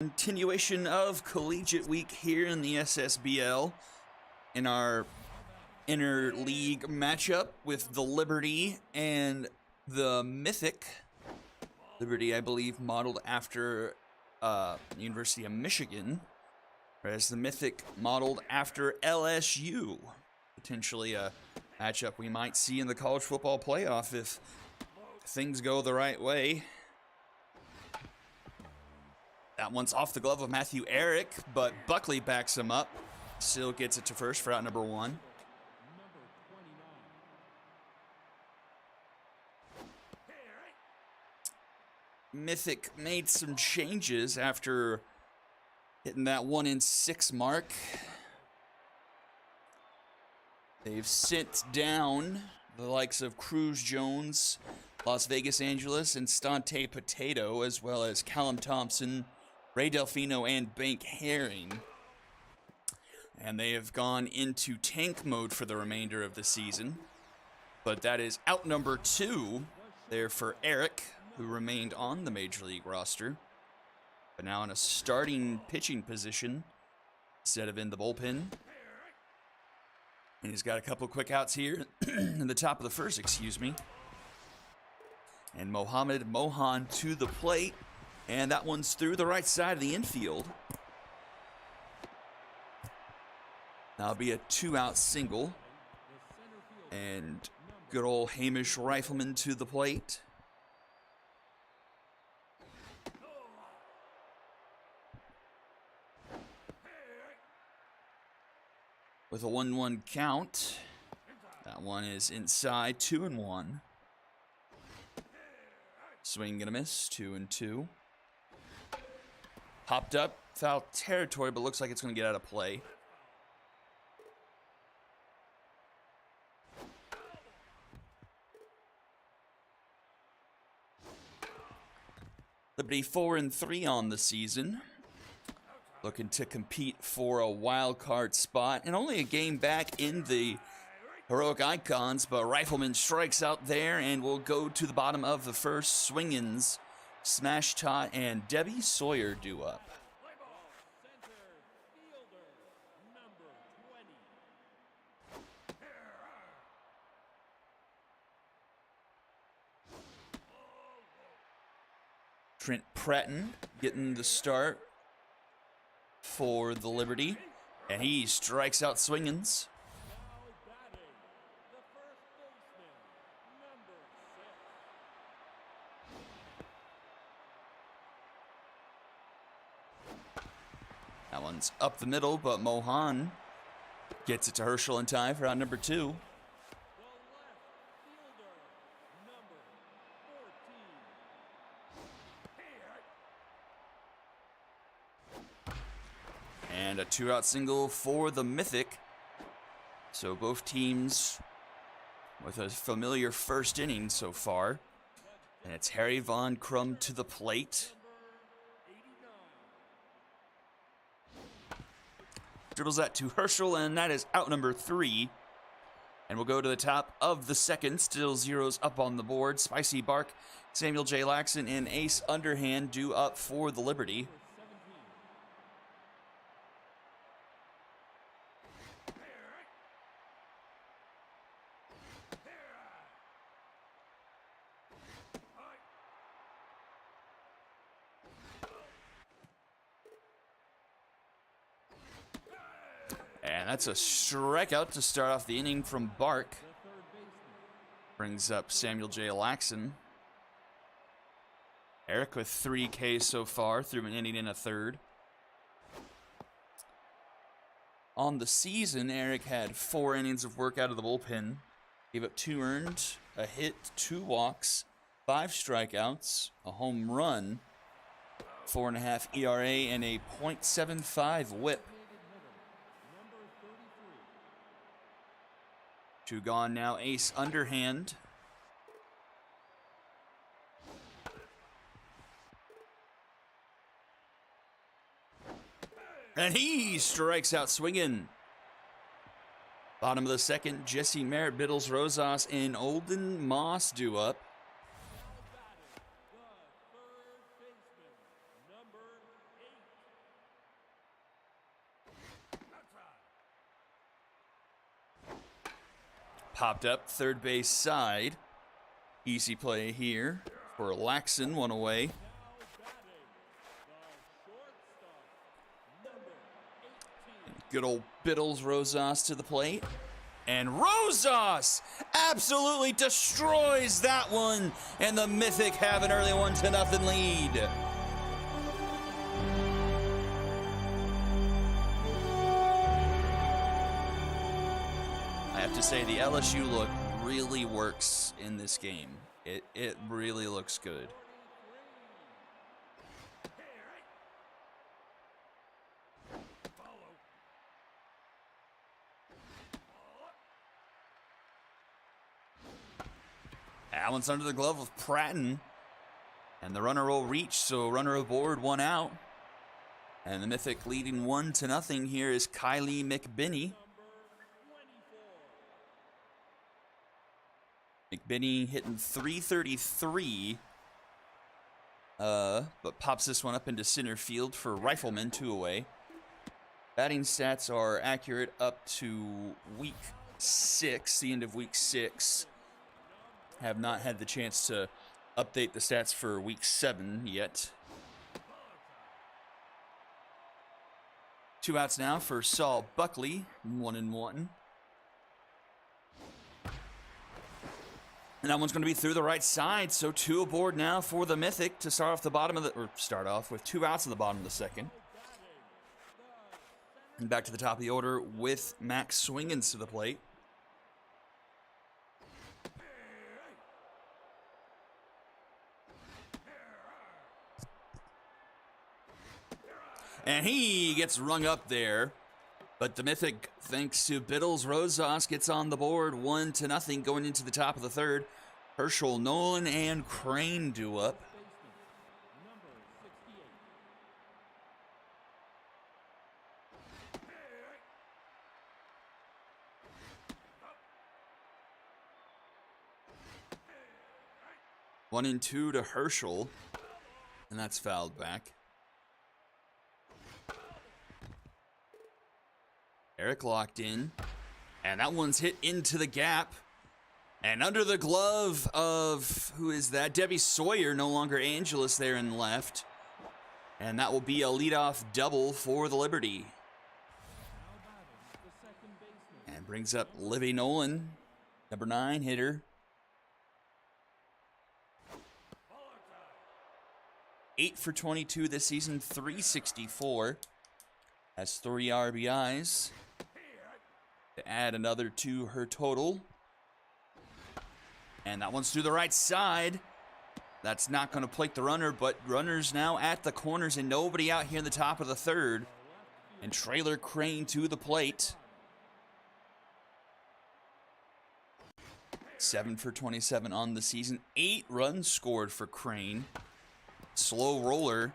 Continuation of collegiate week here in the Ssbl in our inter-league matchup with the Liberty and the Mythic. Liberty, I believe, modeled after University of Michigan, whereas the Mythic modeled after LSU. Potentially a matchup we might see in the college football playoff if things go the right way. That one's off the glove of Matthew Eric, but Buckley backs him up. Still gets it to first for out number 1. Mythic made some changes after hitting that 1-in-6 mark. They've sent down the likes of Cruz Jones, Las Vegas Angeles, and Stante Potato, as well as Callum Thompson, Ray Delfino, and Bank Herring. And they have gone into tank mode for the remainder of the season. But that is out number 2 there for Eric, who remained on the Major League roster, but now in a starting pitching position instead of in the bullpen. And he's got a couple quick outs here in the top of the first, excuse me. And Mohamed Mohan to the plate. And that one's through the right side of the infield. That'll be a 2-out single. And good old Hamish Rifleman to the plate. With a 1-1 count. That one is inside, 2-1. Swing and a miss, 2-2. Popped up, foul territory, but looks like it's going to get out of play. Liberty 4-3 on the season. Looking to compete for a wild card spot, and only a game back in the Heroic Icons, but Rifleman strikes out there and will go to the bottom of the first. Swingins, Smash Tot, and Debbie Sawyer due up. Trent Pratton getting the start for the Liberty, and he strikes out Swingins. That one's up the middle, but Mohan gets it to Herschel in time for out number 2. And a 2-out single for the Mythic. So both teams with a familiar first inning so far. And it's Harry Von Crum to the plate. Dribbles that to Herschel, and that is out number 3. And we'll go to the top of the second. Still zeros up on the board. Spicy Bark, Samuel J. Laxon, and Ace Underhand due up for the Liberty. And that's a strikeout to start off the inning from Bark. Brings up Samuel J. Laxon. Eric with 3 Ks so far through an inning and a third. On the season, Eric had 4 innings of work out of the bullpen. Gave up 2 earned, a hit, 2 walks, 5 strikeouts, a home run, 4.5 ERA, and a .75 whip. 2 gone now, Ace Underhand. And he strikes out swinging. Bottom of the second, Jesse Merritt, Biddles, Rosas, and Olden Moss due up. popped up third base side. Easy play here for Laxon, one away. Good old Biddles Rosas to the plate. And Rosas absolutely destroys that one. And the Mythic have an early 1-0 lead. I have to say, the LSU look really works in this game. It really looks good. Allen's under the glove of Pratton. And the runner will reach, so runner aboard, one out. And the Mythic leading 1-0 here is Kylie McBinney. McBinney hitting .333. But pops this one up into center field for Rifleman, 2 away. Batting stats are accurate up to week 6, the end of week 6. Have not had the chance to update the stats for week 7 yet. 2 outs now for Saul Buckley, 1-1. And that one's going to be through the right side, so 2 aboard now for the Mythic to start off the bottom of the, or start off with 2 outs in the bottom of the second. And back to the top of the order with Max Swingins to the plate. And he gets rung up there. But the Mythic, thanks to Biddles Rosas, gets on the board 1-0 going into the top of the third. Herschel, Nolan, and Crane do up. One and 2 to Herschel, and that's fouled back. Eric locked in, and that one's hit into the gap. And under the glove of, who is that? Debbie Sawyer, no longer Angelus there in left. And that will be a leadoff double for the Liberty. And brings up Livy Nolan, number 9 hitter. 8 for 22 this season, 364. Has 3 RBIs. To add another to her total. And that one's through the right side. That's not going to plate the runner, but runners now at the corners and nobody out here in the top of the third. And Trailer Crane to the plate. 7 for 27 on the season. 8 runs scored for Crane. Slow roller.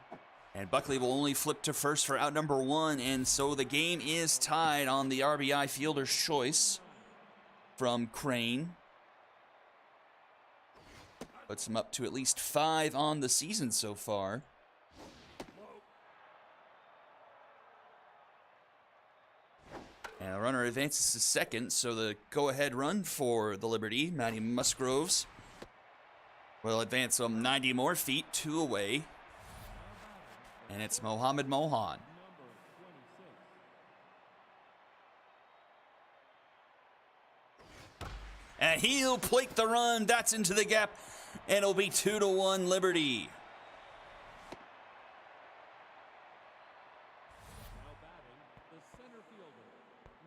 And Buckley will only flip to first for out number 1. And so the game is tied on the RBI fielder's choice from Crane. Puts him up to at least 5 on the season so far. And the runner advances to second. So the go-ahead run for the Liberty, Matty Musgroves, will advance 90 more feet, 2 away. And it's Mohamed Mohan. And he'll plate the run. That's into the gap. And it'll be 2-1 Liberty. Now batting, the center fielder,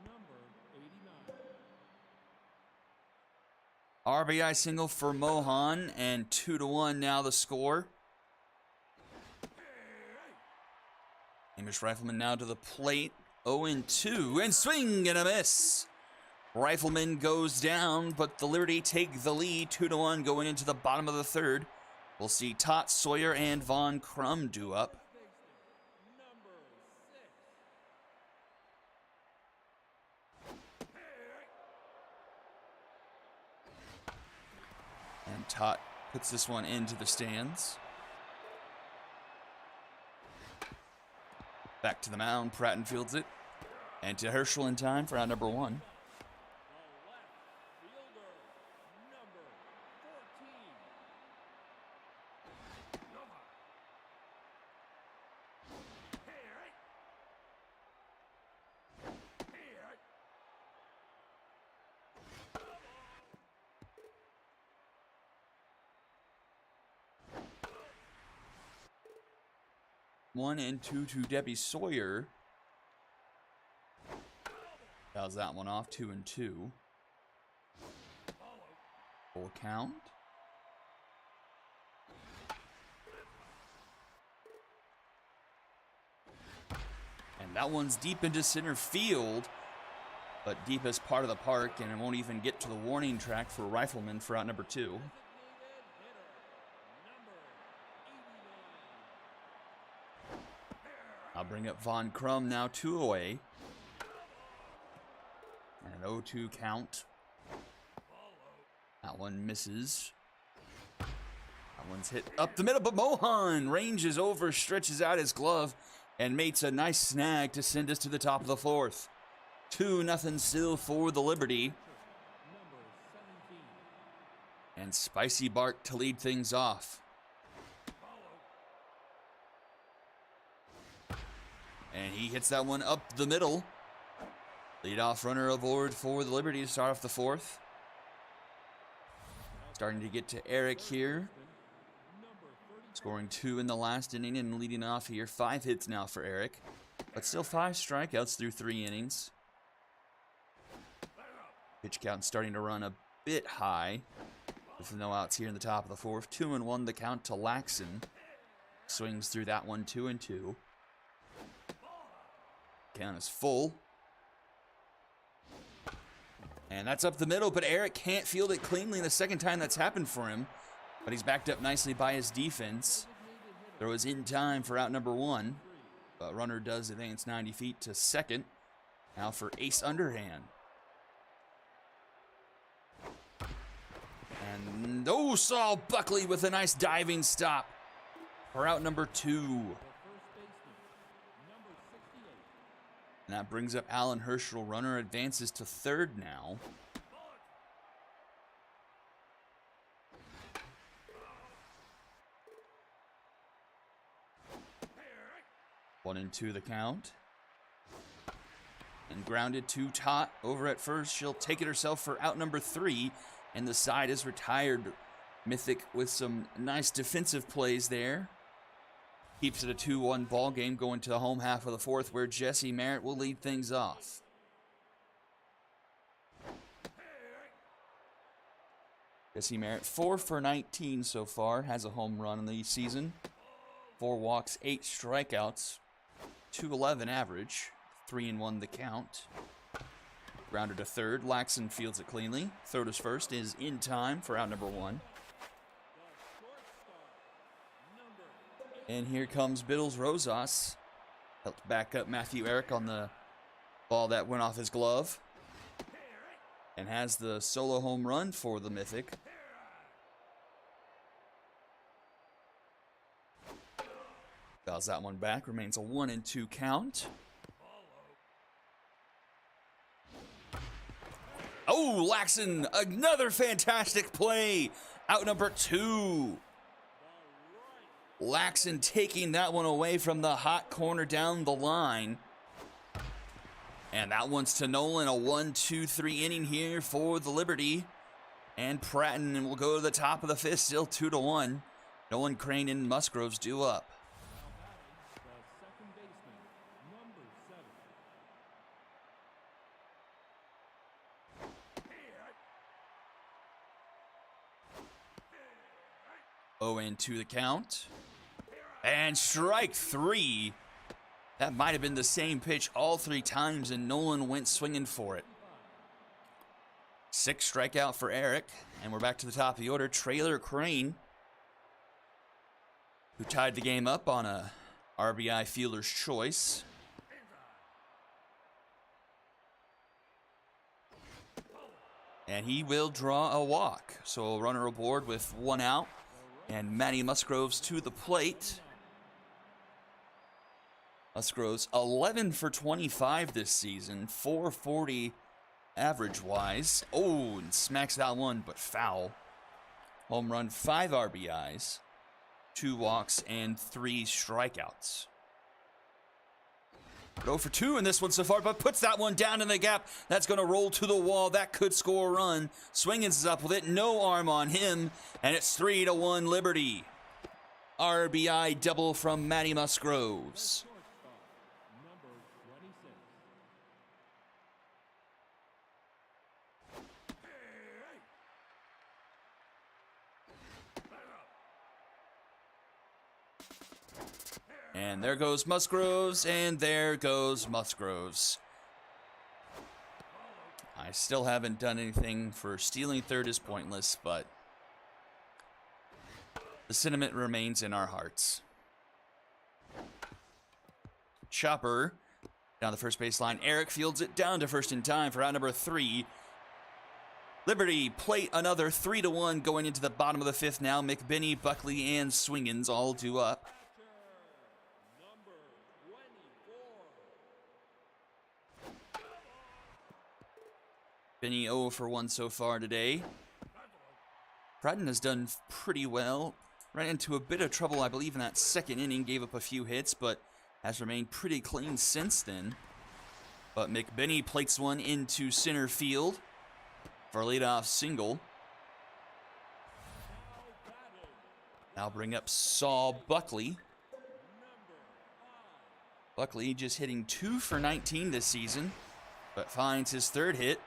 number 89. RBI single for Mohan. And 2-1 now the score. Hamish Rifleman now to the plate. 0-2. And swing and a miss. Rifleman goes down, but the Liberty take the lead. 2-1 going into the bottom of the third. We'll see Tot, Sawyer, and Von Crum do up. And Tot puts this one into the stands. Back to the mound, Pratton fields it. And to Herschel in time for out number 1. 1 and 2 to Debbie Sawyer. Fouls that one off, 2 and 2. Full count. And that one's deep into center field, but deep as part of the park, and it won't even get to the warning track for Rifleman for out number 2. I'll bring up Von Crum now, 2 away. And an 0-2 count. That one misses. That one's hit up the middle, but Mohan ranges over, stretches out his glove, and mates a nice snag to send us to the top of the 4th. 2-0 still for the Liberty. And Spicy Bark to lead things off. And he hits that one up the middle. Leadoff runner aboard for the Liberty to start off the 4th. Starting to get to Eric here. Scoring 2 in the last inning and leading off here. 5 hits now for Eric. But still 5 strikeouts through 3 innings. Pitch count starting to run a bit high. With no outs here in the top of the 4th. 2-1 the count to Laxon. Swings through that one, 2-2. Count is full. And that's up the middle, but Eric can't field it cleanly the second time that's happened for him. But he's backed up nicely by his defense. Throw is in time for out number 1. But runner does advance 90 feet to second. Now for ace underhand. And Saul Buckley with a nice diving stop for out number 2. And that brings up Alan Herschel. Runner advances to 3rd now. One and 2 the count. And grounded to Tot over at first. She'll take it herself for out number 3. And the side is retired. Mythic with some nice defensive plays there. Keeps it a 2-1 ball game going to the home half of the 4th, where Jesse Merritt will lead things off. Jesse Merritt 4 for 19 so far, has a home run in the season. 4 walks, 8 strikeouts, 211 average, 3-1 the count. Grounded to 3rd, Laxon fields it cleanly. Throw to first is in time for out number 1. And here comes Biddles Rosas. Helped back up Matthew Eric on the ball that went off his glove. And has the solo home run for the Mythic. Fouls that one back. Remains a 1-2 count. Oh, Laxon, another fantastic play. Out number 2. Laxon taking that one away from the hot corner down the line. And that one's to Nolan. A 1-2-3 inning here for the Liberty. And Pratton will go to the top of the 5th, still 2-1. Nolan, Crane, and Musgroves due up. Oh, and 2 the count. And strike 3. That might have been the same pitch all 3 times, and Nolan went swinging for it. 6 strikeout for Eric, and we're back to the top of the order. Traylor Crane, who tied the game up on a RBI fielder's choice. And he will draw a walk. So a runner aboard with 1 out. And Matty Musgroves to the plate. Musgroves 11 for 25 this season, 440 average-wise. Oh, and smacks that one, but foul. Home run, 5 RBIs, 2 walks, and 3 strikeouts. 0 for 2 in this one so far, but puts that one down in the gap. That's going to roll to the wall. That could score a run. Swingins is up with it. No arm on him, and it's 3-1 Liberty. RBI double from Matty Musgroves. Shortstop, number 26. And there goes Musgroves, and there goes Musgroves. I still haven't done anything for stealing third is pointless, but the sentiment remains in our hearts. Chopper down the first baseline. Eric fields it down to first in time for out number 3. Liberty plate another 3-1 going into the bottom of the 5th now. McBinney, Buckley, and Swingens all due up. Number 24. Benny 0 for 1 so far today. Pratton has done pretty well. Ran into a bit of trouble, I believe, in that second inning. Gave up a few hits, but has remained pretty clean since then. But McBinney plates one into center field for a leadoff single. Now bring up Buckley. Buckley just hitting 2 for 19 this season, but finds his third hit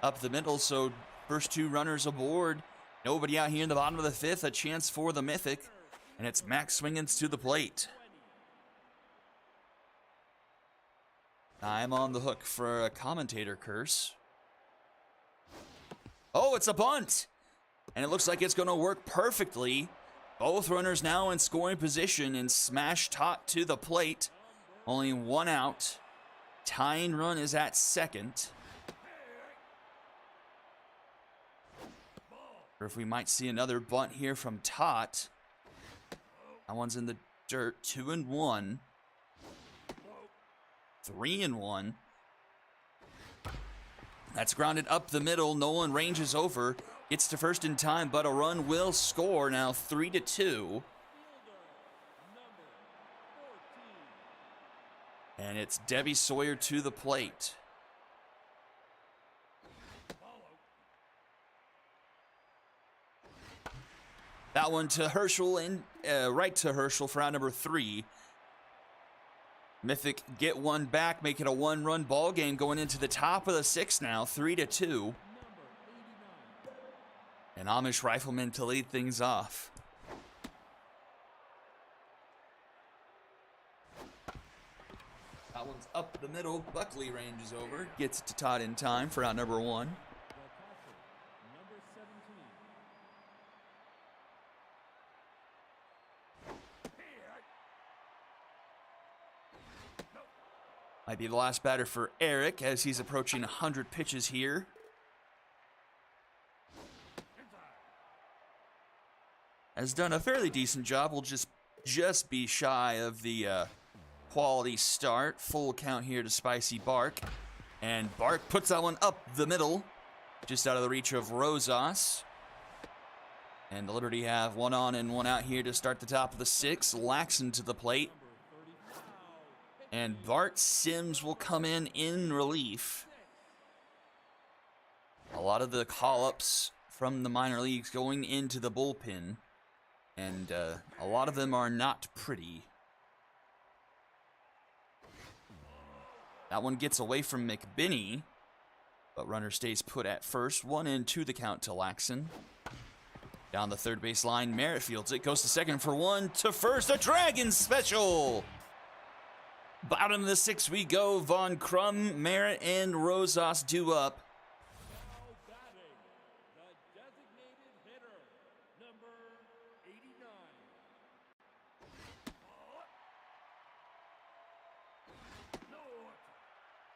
up the middle, so first 2 runners aboard. Nobody out here in the bottom of the 5th, a chance for the Mythic, and it's Max Swingens to the plate. I'm on the hook for a commentator curse. Oh, it's a bunt, and it looks like it's going to work perfectly. Both runners now in scoring position, and Smash Tot to the plate. Only 1 out. Tying run is at second. Or if we might see another bunt here from Tot. That one's in the dirt. 2-1. 3-1. That's grounded up the middle. Nolan ranges over. Gets to first in time, but a run will score now. 3-2. And it's Debbie Sawyer to the plate. That one to Herschel, and right to Herschel for out number 3. Mythic get one back, make it a 1-run ball game going into the top of the 6th now, 3-2. And Amish Rifleman to lead things off. That one's up the middle. Buckley ranges over, gets it to Todd in time for out number 1. Number 17. Might be the last batter for Eric as he's approaching 100 pitches here. Has done a fairly decent job. Will just be shy of the quality start. Full count here to Spicy Bark. And Bark puts that one up the middle, just out of the reach of Rosas. And the Liberty have 1 on and 1 out here to start the top of the 6th. Laxon to the plate. And Bart Sims will come in relief. A lot of the call-ups from the minor leagues going into the bullpen. And a lot of them are not pretty. That one gets away from McBinney. But runner stays put at first. 1-2 the count to Laxon. Down the third base line, Merritt fields it. Goes to second for 1 to first. A Dragon special! Bottom of the 6th we go. Von Crum, Merritt, and Rosas due up. Now batting, the designated hitter, number 89.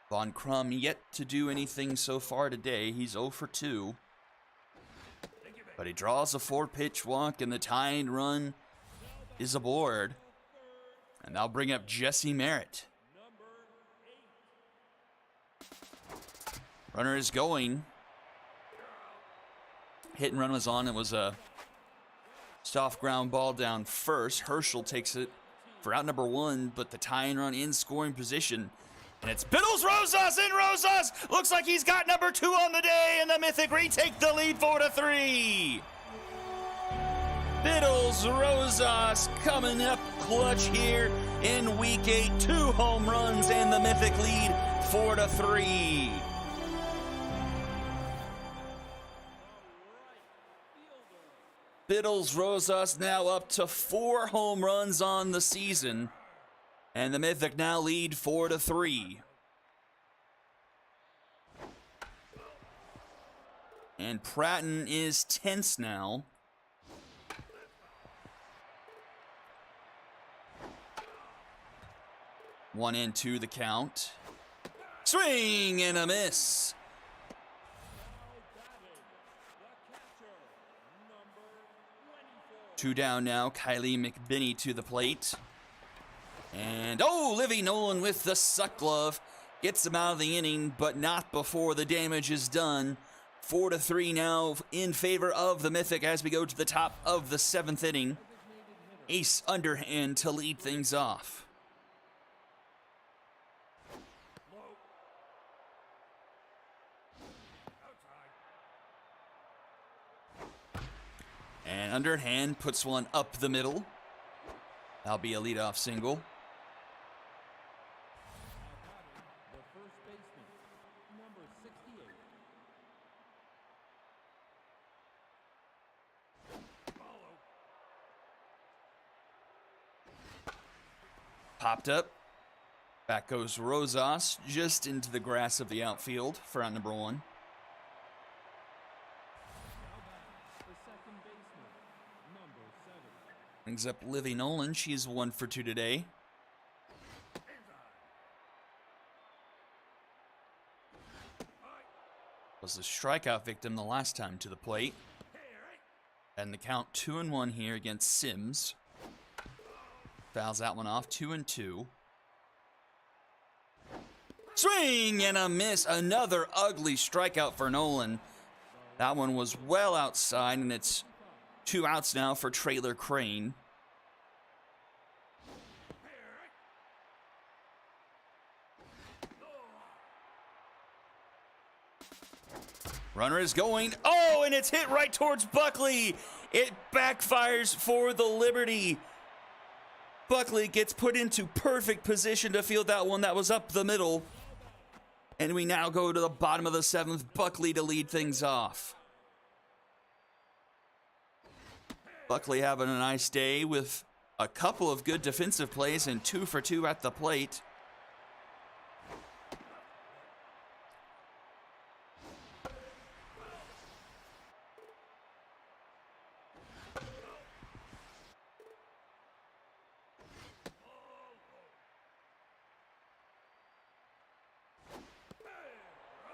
Von Crum yet to do anything so far today. He's 0 for 2. But he draws a 4-pitch walk, and the tying run is aboard. And they'll bring up Jesse Merritt. Runner is going. Hit and run was on. It was a soft ground ball down first. Herschel takes it for out number 1, but the tying run in scoring position. And it's Biddles Rosas, and Rosas looks like he's got number 2 on the day, and the Mythic retake the lead 4-3. Biddles Rosas coming up clutch here in week 8. 2 home runs and the Mythic lead 4-3. Biddles Rosas now up to 4 home runs on the season, and the Mythic now lead 4-3. And Pratton is tense now. One and two the count. Swing and a miss. Two down now. Kylie McBinney to the plate. And, oh, Livy Nolan with the suck glove. Gets him out of the inning, but not before the damage is done. 4-3 now in favor of the Mythic as we go to the top of the 7th inning. Ace underhand to lead things off. And underhand puts one up the middle. That'll be a leadoff single. The first baseman, number 68. Popped up. Back goes Rosas just into the grass of the outfield for out number 1. The second baseman, number 7. Brings up Livy Nolan. She's 1 for 2 today. Was the strikeout victim the last time to the plate. And the count 2-1 here against Sims. Fouls that one off, 2-2. Swing and a miss. Another ugly strikeout for Nolan. That one was well outside, and it's 2 outs now for Trailer Crane. Runner is going. Oh, and it's hit right towards Buckley. It backfires for the Liberty. Buckley gets put into perfect position to field that one that was up the middle. And we now go to the bottom of the 7th. Buckley to lead things off. Buckley having a nice day with a couple of good defensive plays and 2 for 2 at the plate.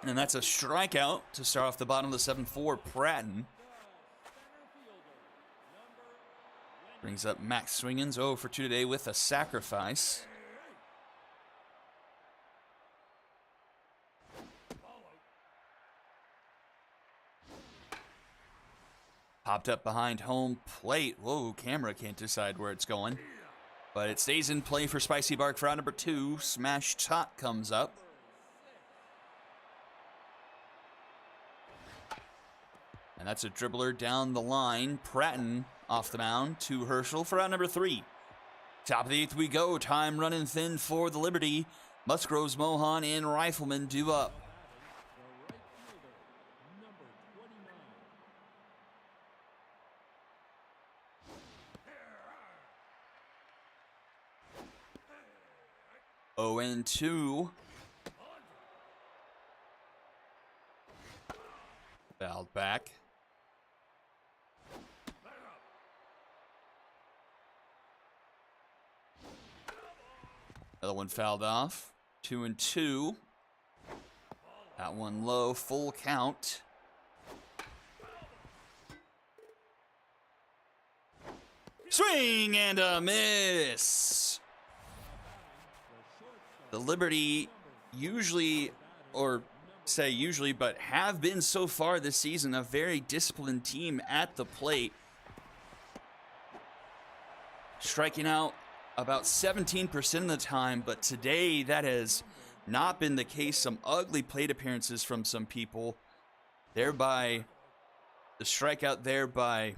And that's a strikeout to start off the bottom of the 7th for Pratton. Brings up Max Swingens, 0 for 2 today with a sacrifice. Popped up behind home plate. Whoa, camera can't decide where it's going. But it stays in play for Spicy Bark for out number 2. Smash Tot comes up. And that's a dribbler down the line. Pratton off the mound to Herschel for out number 3. Top of the 8th we go. Time running thin for the Liberty. Musgroves, Mohan, and Rifleman due up. The right fielder, number 29. 0-2. Fouled back. Another one fouled off. 2-2. That one low, full count. Swing and a miss. The Liberty usually, or say usually, but have been so far this season a very disciplined team at the plate. Striking out about 17% of the time, but today that has not been the case. Some ugly plate appearances from some people. Thereby, the strikeout there by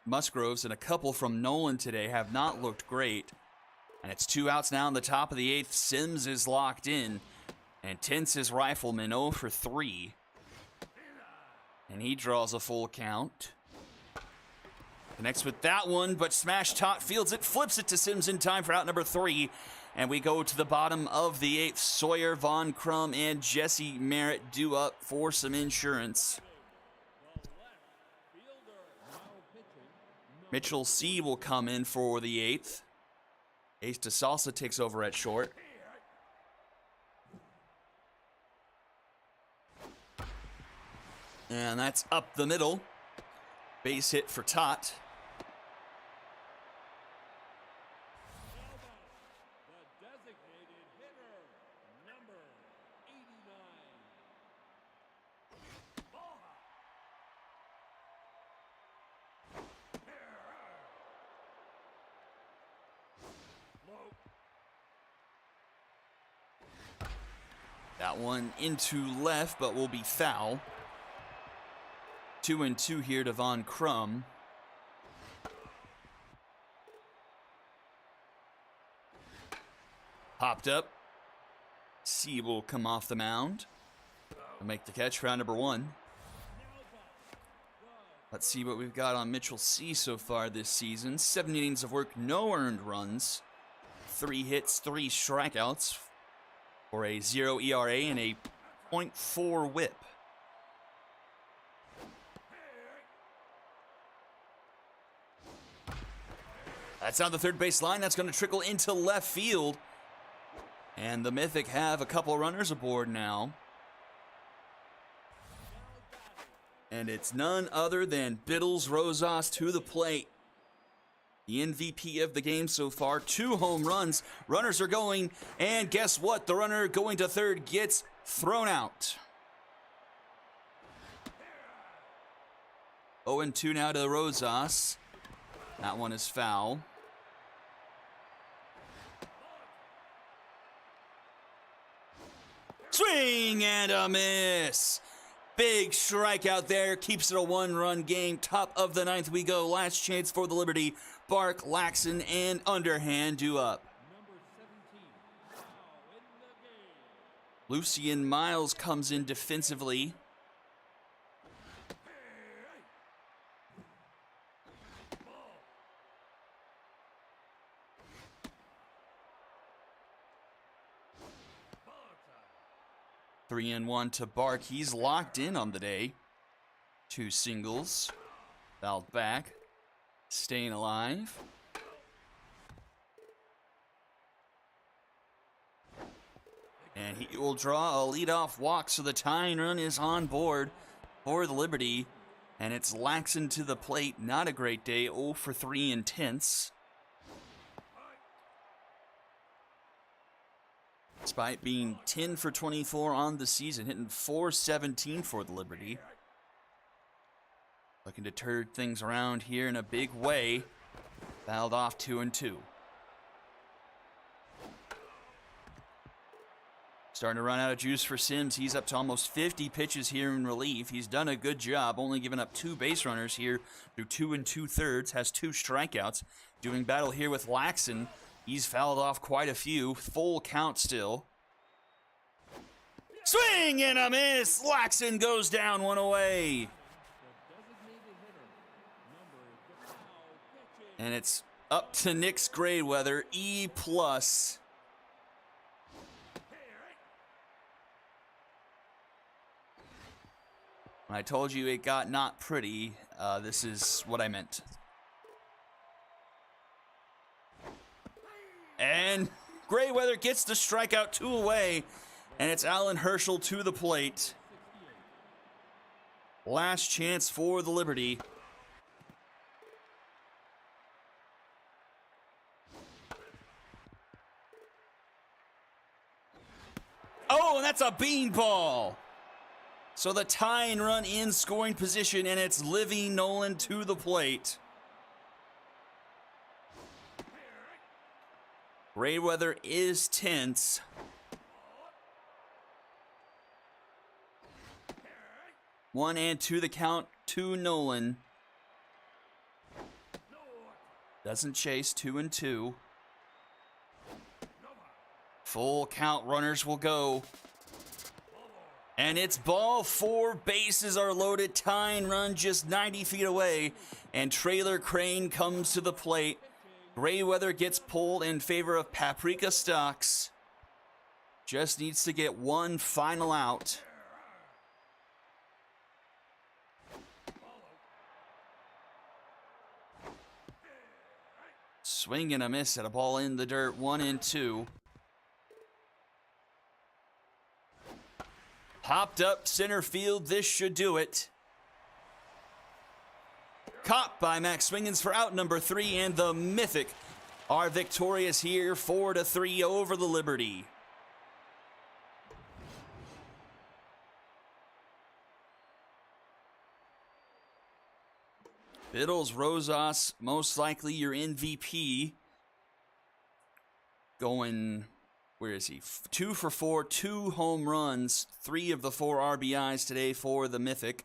Musgroves and a couple from Nolan today have not looked great. And it's 2 outs now in the top of the 8th. Sims is locked in. And Tense is Rifleman 0 for 3. And he draws a full count. Connects with that one, but Smash Tot fields it, flips it to Sims in time for out number 3. And we go to the bottom of the 8th. Sawyer, Von Crum, and Jesse Merritt due up for some insurance. Mitchell C will come in for the 8th. Ace de Salsa takes over at short. And that's up the middle. Base hit for Tot. The designated hitter, number 89. That one into left, but will be foul. 2-2 here to Von Crum. Popped up. C will come off the mound and make the catch for round number 1. Let's see what we've got on Mitchell C so far this season. 7 innings of work, no earned runs. 3 hits, 3 strikeouts for a 0 ERA and a .4 whip. That's on the third base line. That's going to trickle into left field. And the Mythic have a couple runners aboard now. And it's none other than Biddles Rosas to the plate. The MVP of the game so far. 2 home runs. Runners are going. And guess what? The runner going to third gets thrown out. 0-2 now to Rosas. That one is foul. Swing and a miss. Big strikeout there. Keeps it a 1-run game. Top of the 9th we go. Last chance for the Liberty. Bark, Laxon, and Underhand due up. Number 17, now in the game. Lucian Miles comes in defensively. Three and one to Bark. He's locked in on the day. 2 singles. Fouled back. Staying alive. And he will draw a leadoff walk, so the tying run is on board for the Liberty. And it's Laxon to the plate. Not a great day. 0 for 3 in Tense. Despite being 10 for 24 on the season, hitting .417 for the Liberty. Looking to turn things around here in a big way. Fouled off 2-2. Starting to run out of juice for Sims. He's up to almost 50 pitches here in relief. He's done a good job, only giving up 2 base runners here through 2 2/3. Has 2 strikeouts. Doing battle here with Laxon. He's fouled off quite a few. Full count still. Swing and a miss. Laxon goes down 1 away. And it's up to Nick's Grayweather. E+. When I told you it got not pretty, this is what I meant. And Grayweather gets the strikeout 2 away. And it's Alan Herschel to the plate. Last chance for the Liberty. Oh, and that's a beanball. So the tying run in scoring position, and it's Livy Nolan to the plate. Grayweather is tense. One and two the count to Nolan. Doesn't chase, 2-2. Full count, runners will go. And it's ball 4, bases are loaded, tying run just 90 feet away. And Trailer Crane comes to the plate. Grayweather gets pulled in favor of Paprika Stocks. Just needs to get one final out. Swing and a miss at a ball in the dirt, 1-2. Popped up center field, this should do it. Caught by Max Swingins for out number 3, and the Mythic are victorious here, 4-3 over the Liberty. Biddles Rosas, most likely your MVP. Going, where is he? 2 for 4, 2 home runs, 3 of the 4 RBIs today for the Mythic.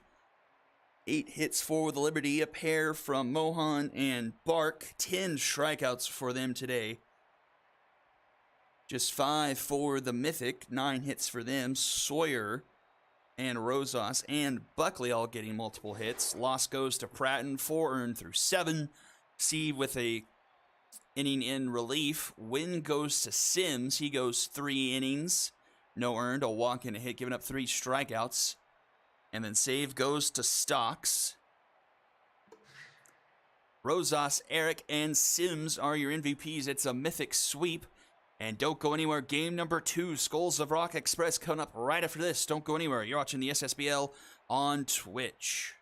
8 hits for the Liberty, a pair from Mohan and Bark. 10 strikeouts for them today. Just 5 for the Mythic, 9 hits for them. Sawyer and Rosas and Buckley all getting multiple hits. Loss goes to Pratton, 4 earned through 7. Steve with a inning in relief. Win goes to Sims. He goes 3 innings. No earned, a walk and a hit, giving up 3 strikeouts. And then save goes to Stocks. Rosas, Eric, and Sims are your MVPs. It's a Mythic sweep. And don't go anywhere. Game number 2, Skulls of Rock Express, coming up right after this. Don't go anywhere. You're watching the Ssbl on Twitch.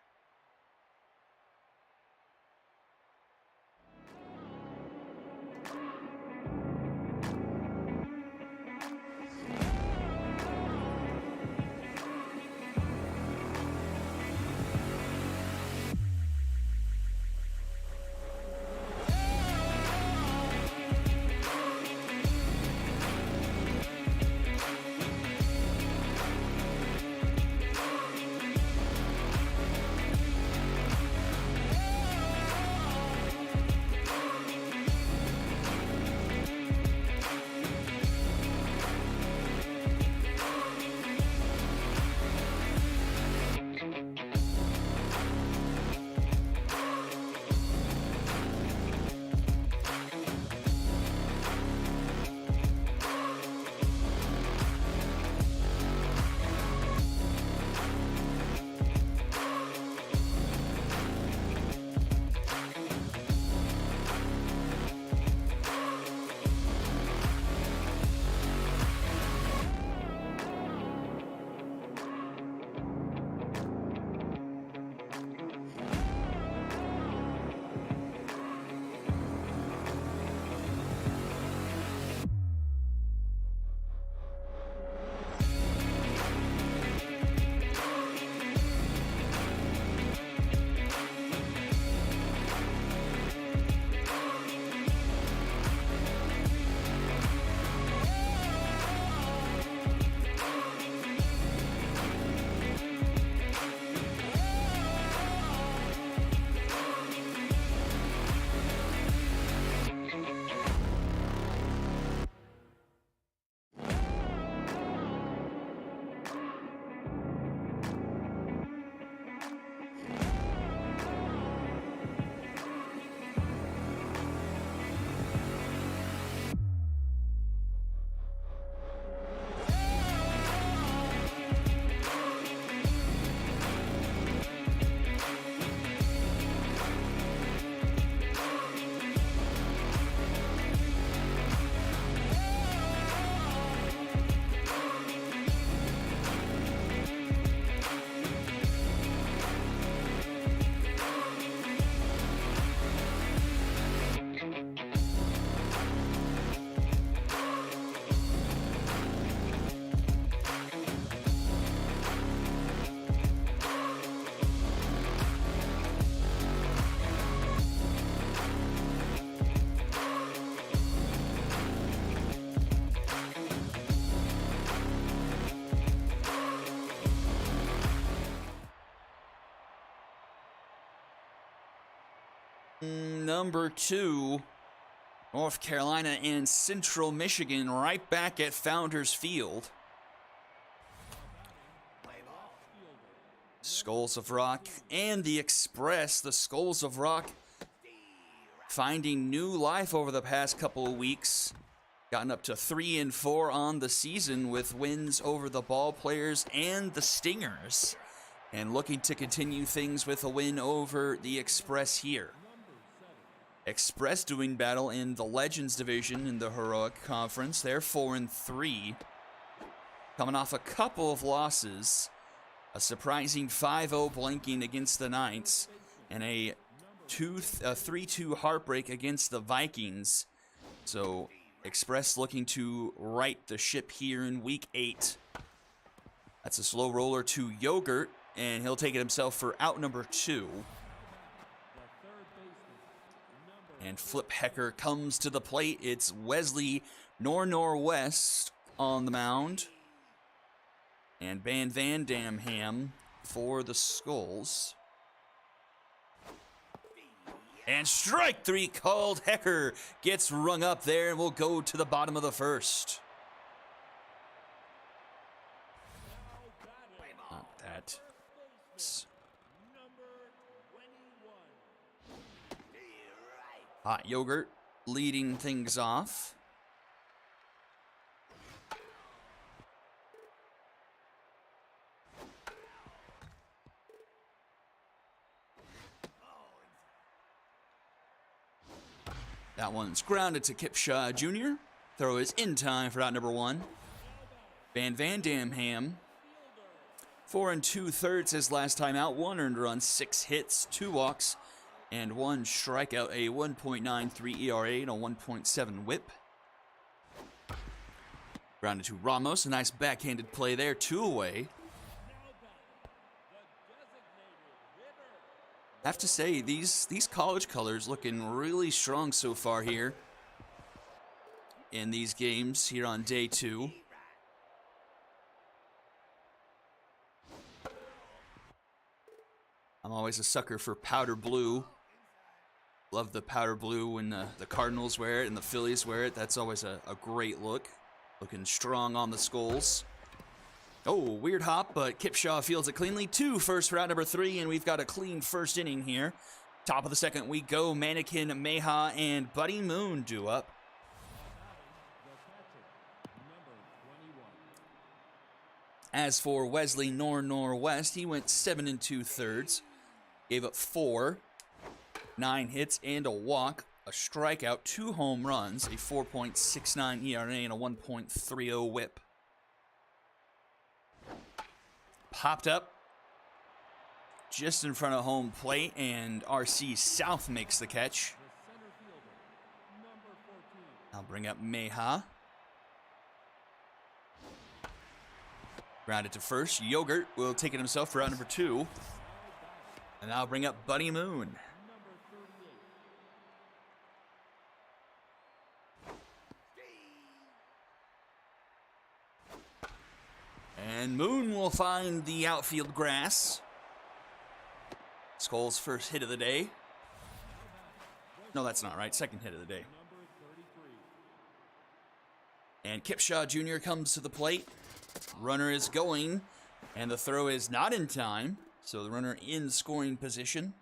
Number 2, North Carolina and Central Michigan right back at Founders Field. Skulls of Rock and the Express. The Skulls of Rock finding new life over the past couple of weeks. Gotten up to 3-4 on the season with wins over the Ball Players and the Stingers. And looking to continue things with a win over the Express here. Express doing battle in the Legends division in the Heroic Conference. They're 4-3. Coming off a couple of losses. A surprising 5-0 blanking against the Knights. And a 3-2 heartbreak against the Vikings. So Express looking to right the ship here in Week 8. That's a slow roller to Yogurt, and he'll take it himself for out number 2. And Flip Hecker comes to the plate. It's Wesley Northwest on the mound. And Van Dam for the Skulls. And strike 3 called. Hecker gets rung up there, and we'll go to the bottom of the first. Not that. Hot Yogurt leading things off. That one's grounded to Kipshaw Jr. Throw is in time for out number 1. Van Dam 4 2/3 his last time out. 1 earned run, 6 hits, 2 walks, and 1 strikeout. A 1.93 ERA and a 1.7 WHIP. Grounded to Ramos. A nice backhanded play there. 2 away. I have to say, these college colors looking really strong so far here in these games here on day 2. I'm always a sucker for powder blue. Love the powder blue when the Cardinals wear it and the Phillies wear it. That's always a great look. Looking strong on the Skulls. Oh, weird hop, but Kipshaw fields it cleanly. 2 first for out number 3, and we've got a clean first inning here. Top of the second we go. Mannequin, Meha, and Buddy Moon do up. As for Wesley Northwest, he went 7 2/3. Gave up 4, 9 hits, and a walk. A strikeout, 2 home runs, a 4.69 ERA, and a 1.30 WHIP. Popped up just in front of home plate, and RC South makes the catch. I'll bring up Meha. Grounded to first. Yogurt will take it himself for out number 2. And I'll bring up Buddy Moon. And Moon will find the outfield grass. Skulls' first hit of the day. No, that's not right. Second hit of the day. And Kipshaw Jr. comes to the plate. Runner is going, and the throw is not in time. So the runner in scoring position.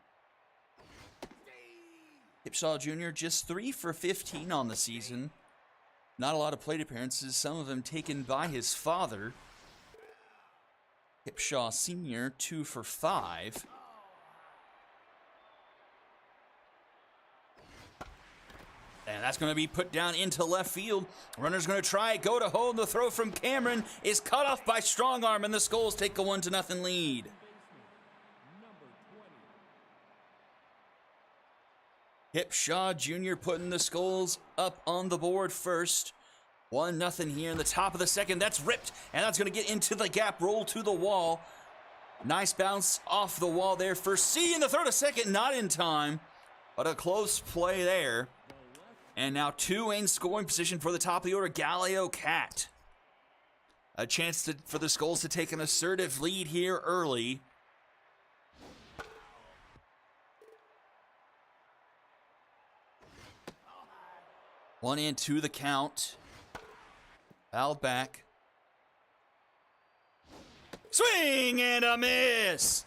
Kipshaw Jr. just 3 for 15 on the season. Not a lot of plate appearances, some of them taken by his father. Kipshaw Sr., 2 for 5. And that's going to be put down into left field. Runner's going to try, go to hold. The throw from Cameron is cut off by strong arm, and the Skulls take a 1-0 lead. Kipshaw Jr. putting the Skulls up on the board first. 1-0 here in the top of the second. That's ripped, and that's going to get into the gap, roll to the wall. Nice bounce off the wall there for C, and the throw to second, not in time, but a close play there. And now 2 in scoring position for the top of the order, Galileo Cat. A chance for the Skulls to take an assertive lead here early. 1-2 the count. Fouled back. Swing and a miss.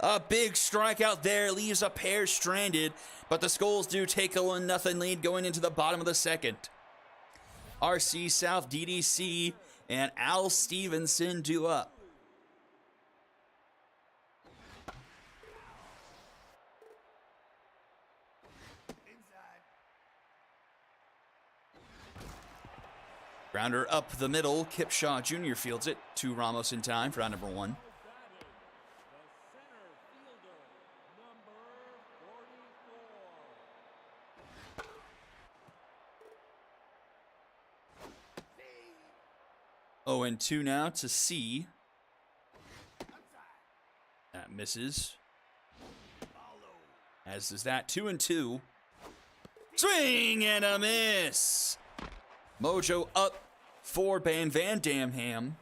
A big strikeout there leaves a pair stranded, but the Skulls do take a 1-0 lead going into the bottom of the second. RC South, DDC, and Al Stevenson due up. Grounder up the middle. Kipshaw Jr. fields it to Ramos in time for out number 1. Oh, and 2 now to C. That misses. As does that. 2-2. Swing and a miss. Mojo up for Van Damham.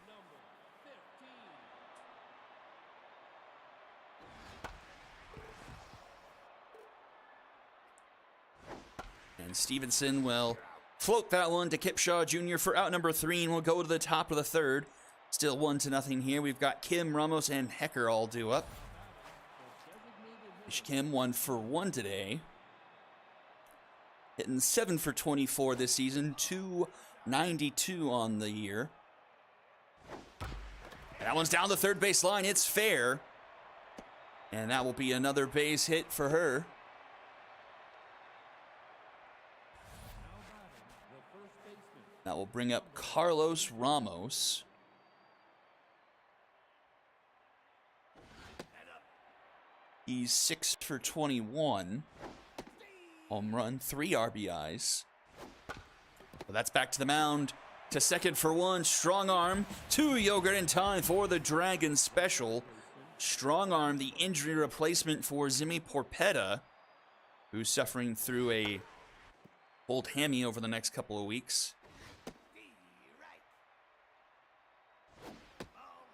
And Stevenson will float that one to Kipshaw Jr. for out number 3, and we'll go to the top of the third. Still 1-0 here. We've got Kim, Ramos, and Hecker all due up. Kim 1 for 1 today. Hitting 7 for 24 this season, 292 on the year. And that one's down the third base line. It's fair. And that will be another base hit for her. That will bring up Carlos Ramos. He's 6 for 21. Home run, 3 RBIs. But that's back to the mound. To second for 1. Strong arm. 2 yogurt in time for the Dragon special. Strong arm, the injury replacement for Zimi Porpetta, who's suffering through a pulled hammy over the next couple of weeks.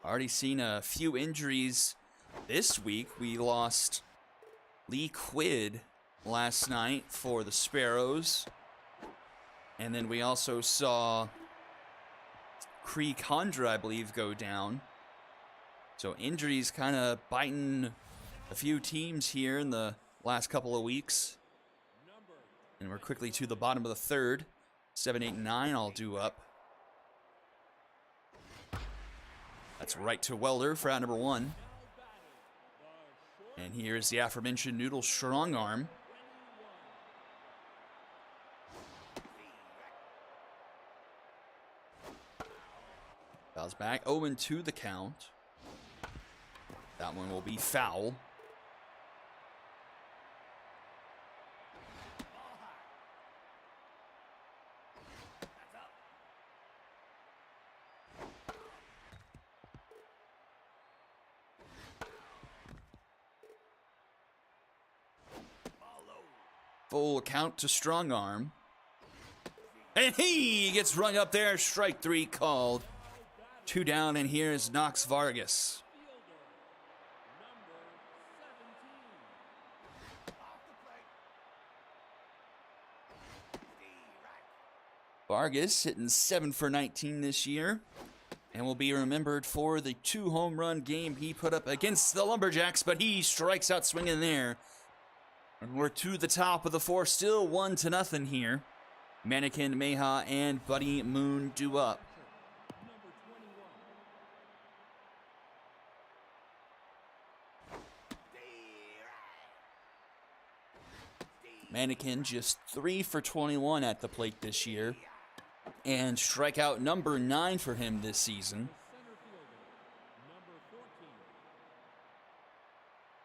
Already seen a few injuries this week. We lost Lee Quid last night for the Sparrows. And then we also saw Cree Condra, I believe, go down. So injuries kind of biting a few teams here in the last couple of weeks. And we're quickly to the bottom of the third. 7, 8, 9 all due up. That's right to Welder for out number 1. And here's the aforementioned Noodle strong arm. Fouls back. 0-2 the count. That one will be foul. Full count to strong arm. And he gets rung up there. Strike 3 called. 2 down, and here's Knox Vargas. Vargas hitting 7 for 19 this year, and will be remembered for the 2 home run game he put up against the Lumberjacks, but he strikes out swinging there. And we're to the top of the 4th, still 1-0 here. Mannequin, Meha, and Buddy Moon due up. Mannequin just 3 for 21 at the plate this year. And strikeout number 9 for him this season.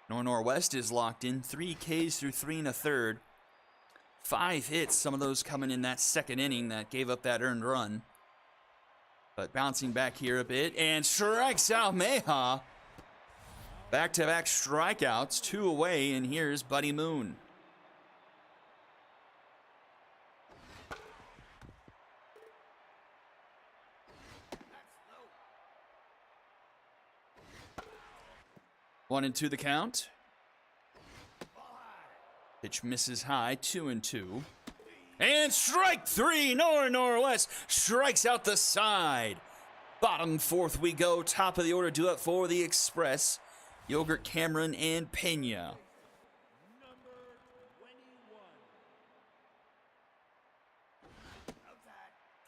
Northwest is locked in. 3 Ks through 3 1/3. 5 hits, some of those coming in that second inning that gave up that earned run. But bouncing back here a bit and strikes out Meha. Back-to-back strikeouts, 2 away, and here's Buddy Moon. One and 2 the count. Pitch misses high, 2-2. And strike three. Northwest strikes out the side. Bottom fourth we go. Top of the order due up for the Express. Yogurt, Cameron, and Pena. Number 21.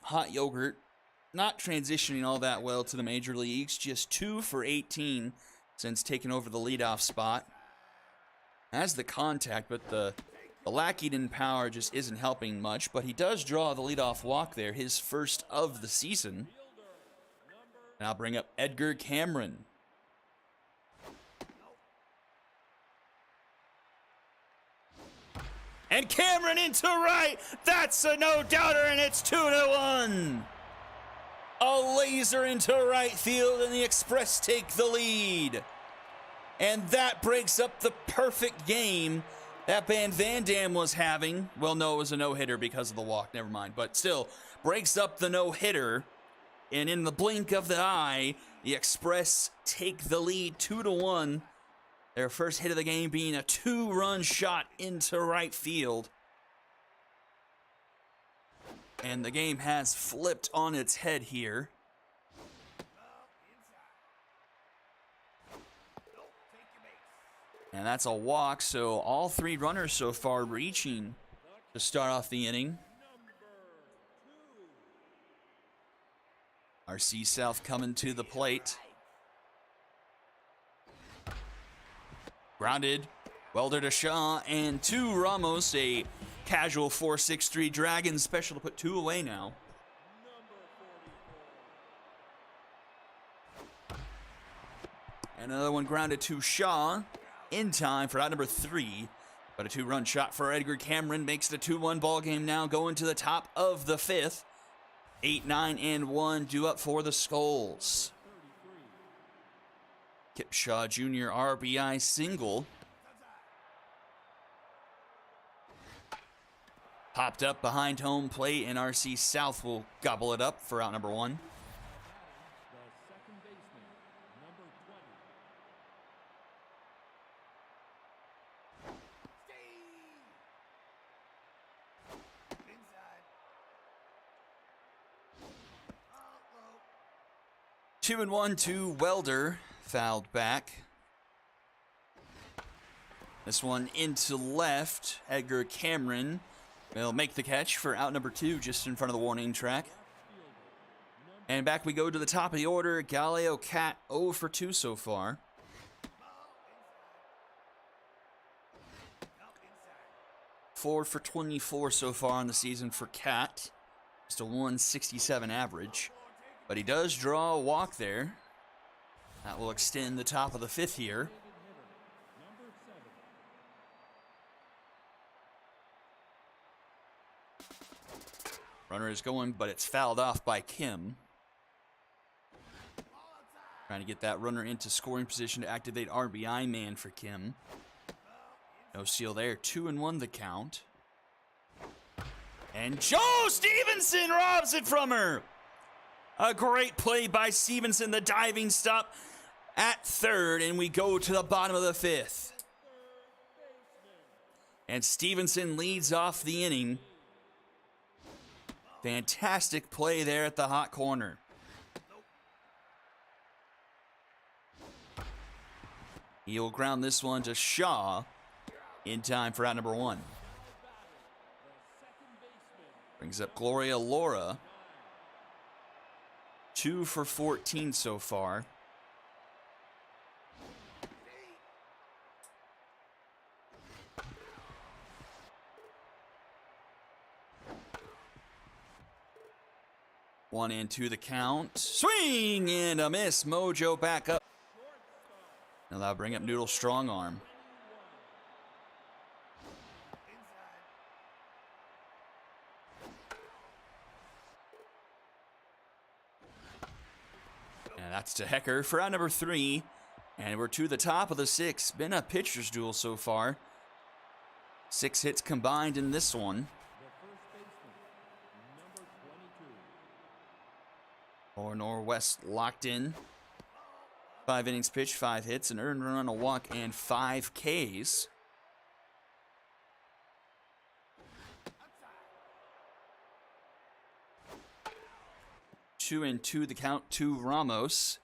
Hot Yogurt not transitioning all that well to the major leagues. Just 2 for 18 since taking over the leadoff spot. Has the contact, but the lacking in power just isn't helping much. But he does draw the leadoff walk there, his first of the season. And I'll bring up Edgar Cameron. And Cameron into right. That's a no-doubter, and it's 2-1. A laser into right field, and the Express take the lead. And that breaks up the perfect game that Van Dam was having. Well, no, it was a no-hitter because of the walk. Never mind. But still, breaks up the no-hitter. And in the blink of the eye, the Express take the lead 2-1. Their first hit of the game being a 2-run shot into right field. And the game has flipped on its head here. And that's a walk, so all three runners so far reaching to start off the inning. RC South coming to the plate. Grounded, Welder to Shaw, and 2 Ramos, a casual 4-6-3 Dragons special to put 2 away now. And another one grounded to Shaw in time for out number 3. But a 2-run shot for Edgar Cameron makes the 2-1 ball game now going to the top of the 5th. 8, 9, and 1 due up for the Skulls. Kip Shaw Jr. RBI single. Popped up behind home plate, and RC South will gobble it up for out number 1. The second baseman, number 2-1 to Welder, fouled back. This one into left. Edgar Cameron will make the catch for out number 2, just in front of the warning track. And back we go to the top of the order. Galileo Cat 0 for 2 so far. Four for 24 so far in the season for Cat. Just a 167 average. But he does draw a walk there. That will extend the top of the 5th here. Runner is going, but it's fouled off by Kim. Trying to get that runner into scoring position to activate RBI man for Kim. No steal there. 2-1 the count. And Joe Stevenson robs it from her. A great play by Stevenson, the diving stop at third, and we go to the bottom of the 5th. And Stevenson leads off the inning. Fantastic play there at the hot corner. He'll ground this one to Shaw in time for out number 1. Brings up Gloria Laura. 2 for 14 so far. One and 2 the count. Swing and a miss. Mojo back up. Now that'll bring up Noodle strong arm. And that's to Hecker for out number 3. And we're to the top of the 6th. Been a pitcher's duel so far. 6 hits combined in this one. Or Northwest locked in. 5 innings pitched, 5 hits, an earned run, a walk, and 5 Ks. 2-2 the count to Ramos.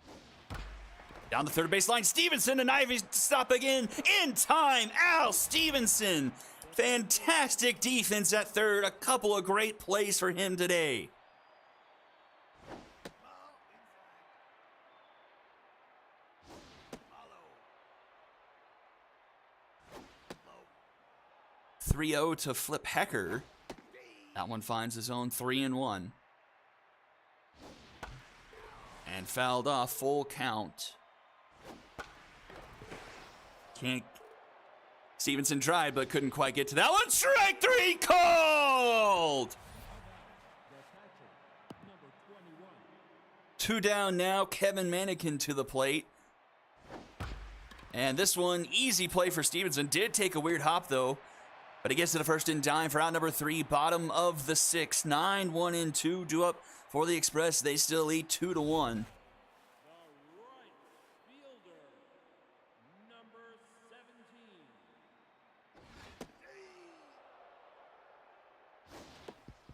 Down the third baseline, Stevenson, and Ivy stop again. In time, Al Stevenson. Fantastic defense at third. A couple of great plays for him today. .3-0 to Flip Hecker. That one finds his own 3-1. And fouled off, full count. Can't. Stevenson tried, but couldn't quite get to that one. Strike 3 called! 2 down now. Kevin Manikin to the plate. And this one, easy play for Stevenson. Did take a weird hop, though. But he gets to the first in time for out number 3, bottom of the 6th. 9-1-2 due up for the Express. They still lead 2-1.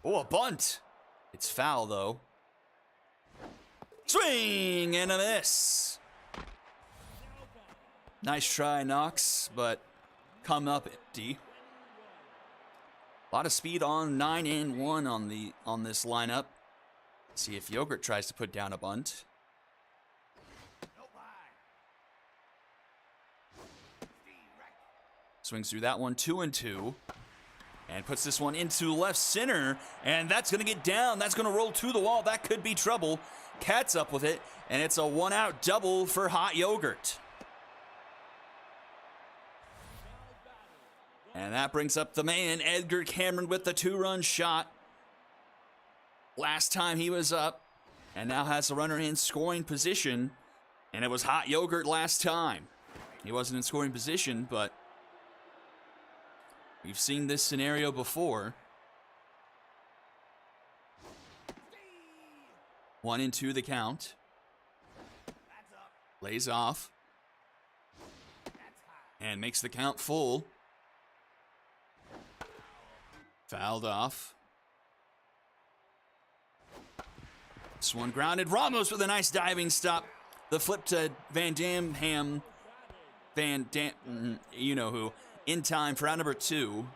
Oh, a bunt. It's foul, though. Swing and a miss. Nice try, Knox, but come up empty. A lot of speed on 9-1 on this lineup. See if Yogurt tries to put down a bunt. Swings through that one, 2-2. And puts this one into left center. And that's going to get down. That's going to roll to the wall. That could be trouble. Cat's up with it. And it's a 1-out double for Hot Yogurt. And that brings up the man, Edgar Cameron, with the 2-run shot. Last time he was up. And now has a runner in scoring position. And it was Hot Yogurt last time. He wasn't in scoring position, but we've seen this scenario before. 1-2 the count. Lays off. And makes the count full. Fouled off. This one grounded. Ramos with a nice diving stop. The flip to Van Dam, you know who. In time for out number 2.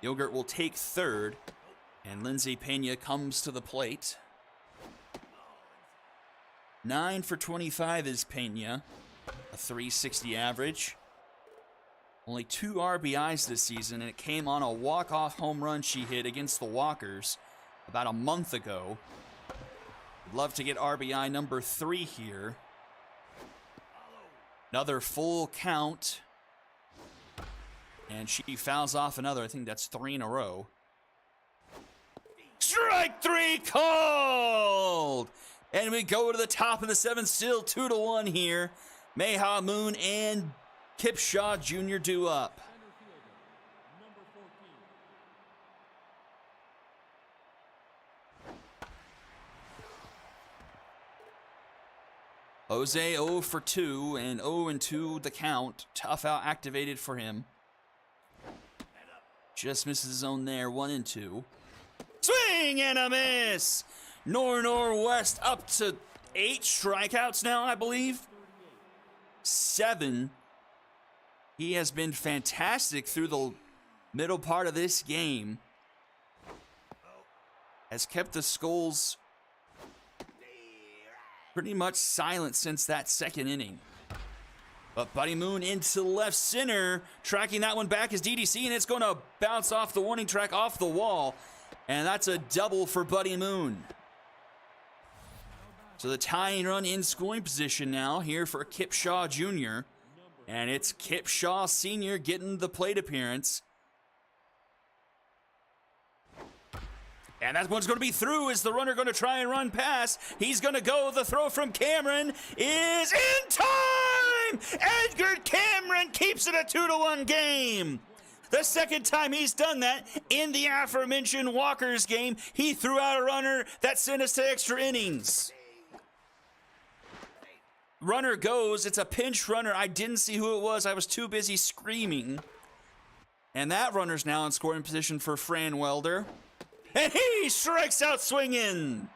Yogurt will take third. And Lindsay Pena comes to the plate. 9 for 25 is Pena. A .360 average. Only 2 RBIs this season, and it came on a walk-off home run she hit against the Walkers about a month ago. Would love to get RBI number 3 here. Another full count. And she fouls off another. I think that's 3 in a row. Strike 3 called! And we go to the top of the 7th, still 2-1 here. Mayha Moon and Kipshaw Jr. due up. Jose 0 for 2 and 0-2 the count. Tough out activated for him. Just misses his own there, 1-2. Swing and a miss! Northwest up to 8 strikeouts now, I believe. 7. He has been fantastic through the middle part of this game. Has kept the Skulls pretty much silent since that 2nd inning. But Buddy Moon into left center. Tracking that one back is DDC, and it's going to bounce off the warning track off the wall. And that's a double for Buddy Moon. So the tying run in scoring position now here for Kipshaw Jr. And it's Kipshaw Sr. getting the plate appearance. And that one's going to be through. Is the runner going to try and run past? He's going to go. The throw from Cameron is in time! Edgar Cameron keeps it a 2-1 game. The 2nd time he's done that in the aforementioned Walkers game. He threw out a runner that sent us to extra innings. Runner goes. It's a pinch runner. I didn't see who it was. I was too busy screaming. And that runner's now in scoring position for Fran Welder. And he strikes out swinging.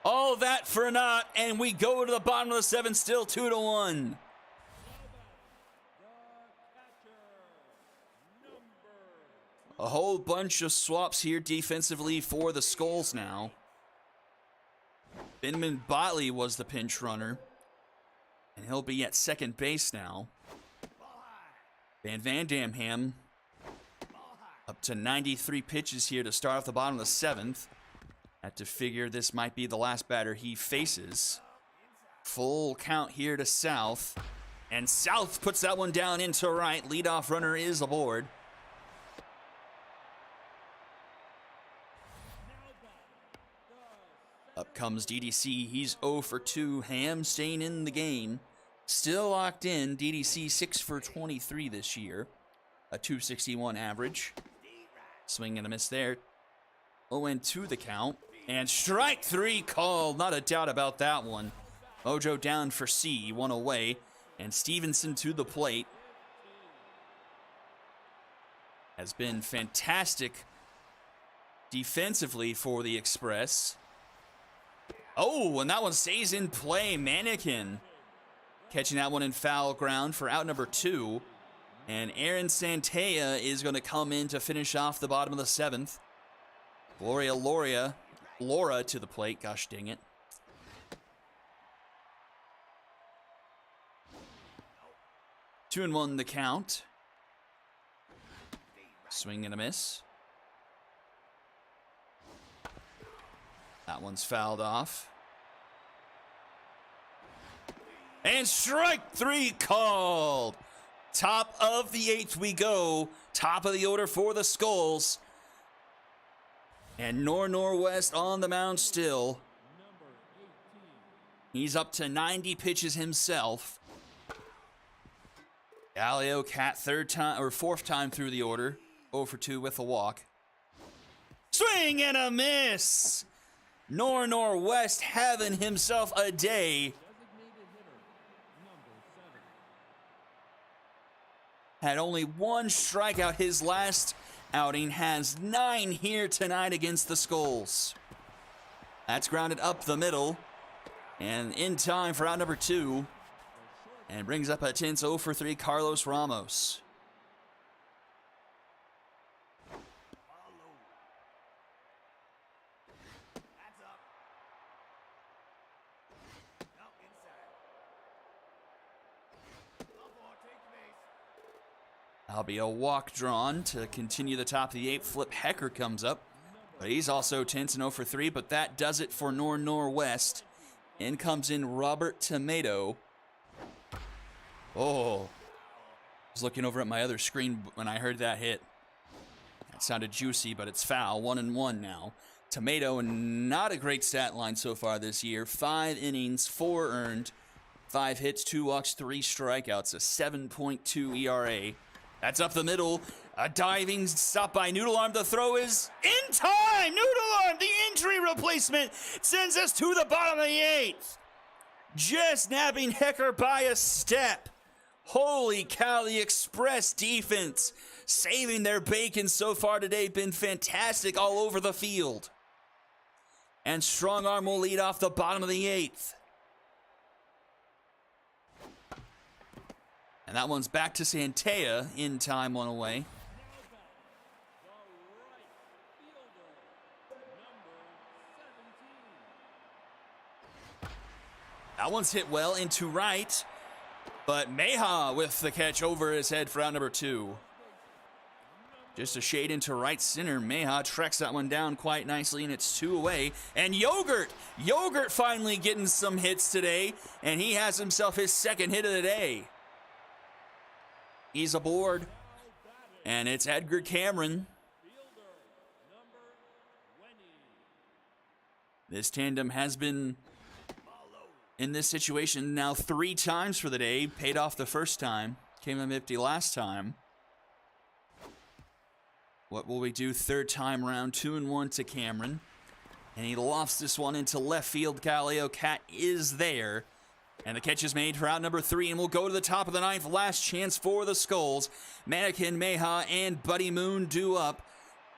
All that for naught, and we go to the bottom of the 7th, still 2-1. A whole bunch of swaps here defensively for the Skulls now. Benjamin Botley was the pinch runner, and he'll be at second base now. Van Vandamham up to 93 pitches here to start off the bottom of the 7th. Had to figure this might be the last batter he faces. Full count here to South, and South puts that one down into right. Leadoff runner is aboard. Up comes DDC. He's 0 for 2. Ham staying in the game. Still locked in. DDC 6 for 23 this year. A 261 average. Swing and a miss there. 0-2 the count. And strike 3 called. Not a doubt about that one. Mojo down for C. 1 away. And Stevenson to the plate. Has been fantastic defensively for the Express. Oh, and that one stays in play. Mannequin catching that one in foul ground for out number 2. And Aaron Santea is going to come in to finish off the bottom of the 7th. Laura to the plate. Gosh dang it. Two and 1 the count. Swing and a miss. That one's fouled off. And strike 3 called. Top of the 8th we go. Top of the order for the Skulls. And Northwest on the mound still. He's up to 90 pitches himself. Galileo Cat fourth time through the order. 0 for 2 with a walk. Swing and a miss. Northwest having himself a day. Had only 1 strikeout his last outing. Has 9 here tonight against the Skulls. That's grounded up the middle. And in time for out number 2. And brings up a tense 0 for 3 Carlos Ramos. That'll be a walk drawn to continue the top of the 8th. Flip Hecker comes up, but he's also tense and 0 for 3, but that does it for Northwest. In comes in Robert Tomato. Oh, I was looking over at my other screen when I heard that hit. That sounded juicy, but it's foul. 1 and 1 now. Tomato, not a great stat line so far this year. 5 innings, 4 earned, 5 hits, 2 walks, 3 strikeouts, a 7.2 ERA. That's up the middle. A diving stop by Noodle Arm. The throw is in time. Noodle Arm, the injury replacement, sends us to the bottom of the 8th. Just nabbing Hecker by a step. Holy cow, the Express defense saving their bacon so far today. Been fantastic all over the field. And Strong Arm will lead off the bottom of the 8th. And that one's back to Santea. In time, 1 away. That one's hit well into right. But Meha with the catch over his head for out number 2. Just a shade into right center. Meha tracks that one down quite nicely, and it's 2 away. And Yogurt finally getting some hits today, and he has himself his 2nd hit of the day. He's aboard, and it's Edgar Cameron. This tandem has been in this situation now 3 times for the day. Paid off the first time. Came in empty last time. What will we do 3rd time around? 2 and 1 to Cameron. And he lofts this one into left field. Galileo Cat is there. And the catch is made for out number 3, and we'll go to the top of the 9th. Last chance for the Skulls. Mannequin, Meha, and Buddy Moon due up.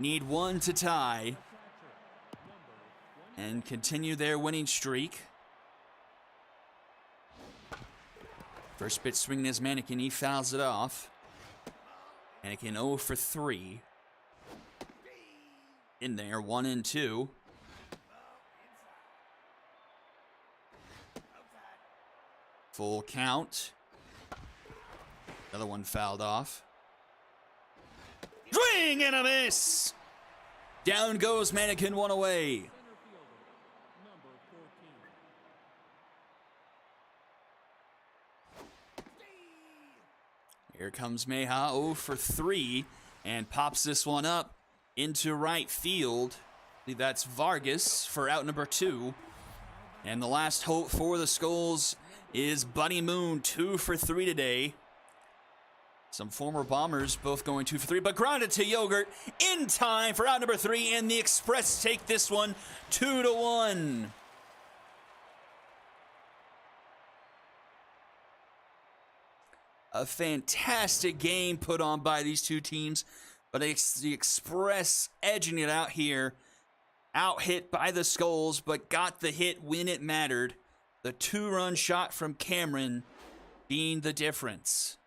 Need 1 to tie. and continue their winning streak. First pitch swinging his Mannequin, he fouls it off. Mannequin 0 for 3. In there, 1-2. Full count. Another one fouled off. Swing and a miss! Down goes Mannequin, one away. Center fielder, number 14. Here comes Meha, 0 for 3, and pops this one up into right field. I believe that's Vargas for out number 2. And the last hope for the Skulls is Buddy Moon, 2 for 3 today. Some former Bombers both going 2 for 3, but grounded to Yogurt in time for out number 3, and the Express take this one 2-1. A fantastic game put on by these two teams, but it's the Express edging it out here. Out hit by the Skulls, but got the hit when it mattered. The 2-run shot from Cameron being the difference.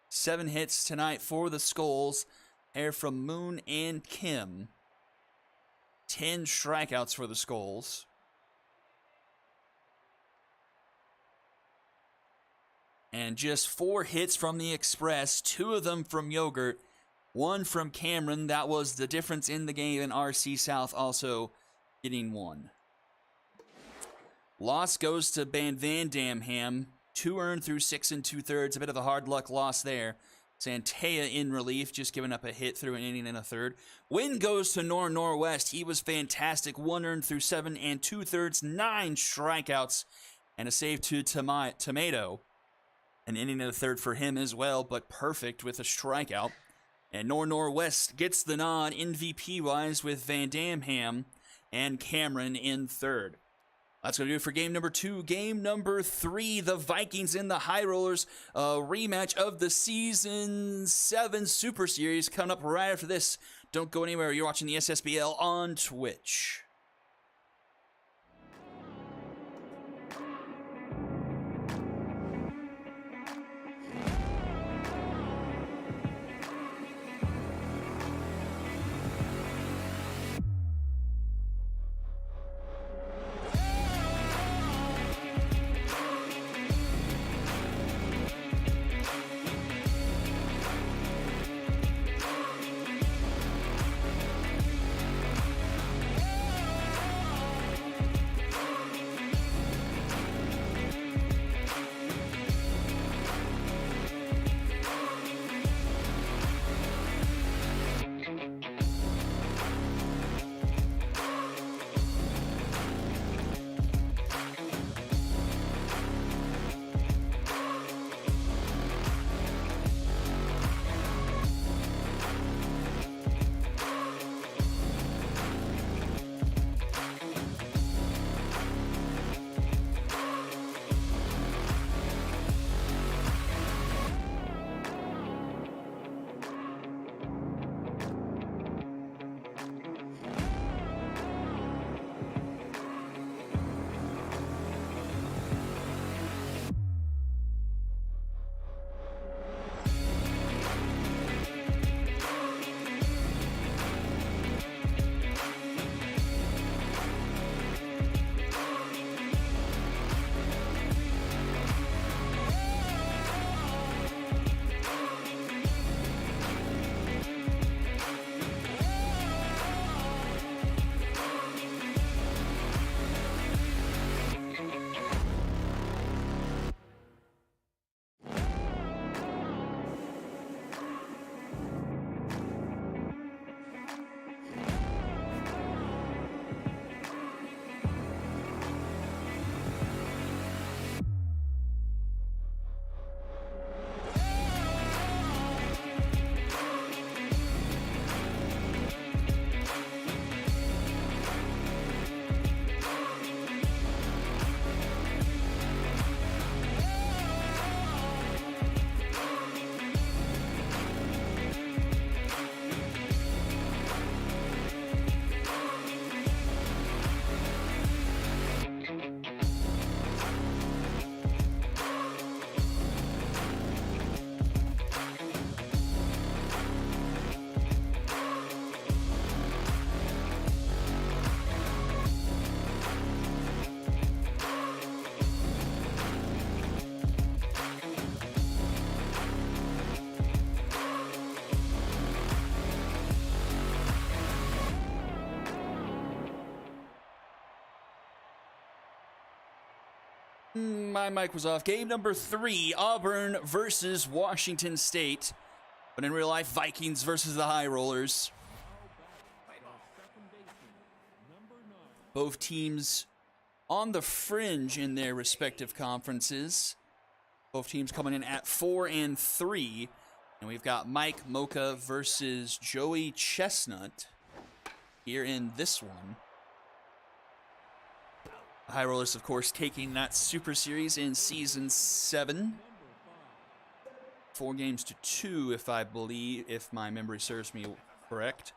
7 hits tonight for the Skulls. Here from Moon and Kim. 10 strikeouts for the Skulls. And just 4 hits from the Express, 2 of them from Yogurt, 1 from Cameron. That was the difference in the game, and RC South also getting 1. Loss goes to Van Dam. 2 earned through 6 2/3. A bit of a hard luck loss there. Santea in relief, just giving up a hit through an inning and a third. Win goes to Northwest. He was fantastic. 1 earned through 7 2/3, 9 strikeouts, and a save to Tomato. An inning and a third for him as well, but perfect with a strikeout. And Northwest gets the nod MVP-wise with Van Dam and Cameron in third. That's going to do it for game number 2. Game number 3, the Vikings and the High Rollers. A rematch of the Season 7 Super Series coming up right after this. Don't go anywhere. You're watching the Ssbl on Twitch. My mic was off. Game number 3, Auburn versus Washington State. But in real life, Vikings versus the High Rollers. Both teams on the fringe in their respective conferences. Both teams coming in at 4-3. And we've got Mike Mocha versus Joey Chestnut here in this one. The High Rollers, of course, taking that Super Series in Season 7. 4 games to 2, if my memory serves me correct.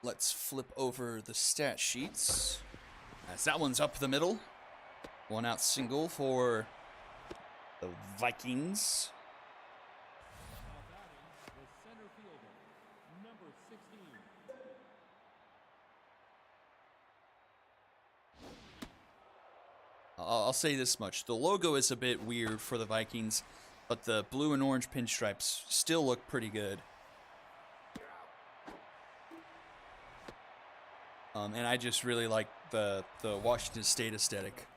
Let's flip over the stat sheets. As that one's up the middle. 1 out single for the Vikings. I'll say this much. The logo is a bit weird for the Vikings, but the blue and orange pinstripes still look pretty good. And I just really like the Washington State aesthetic.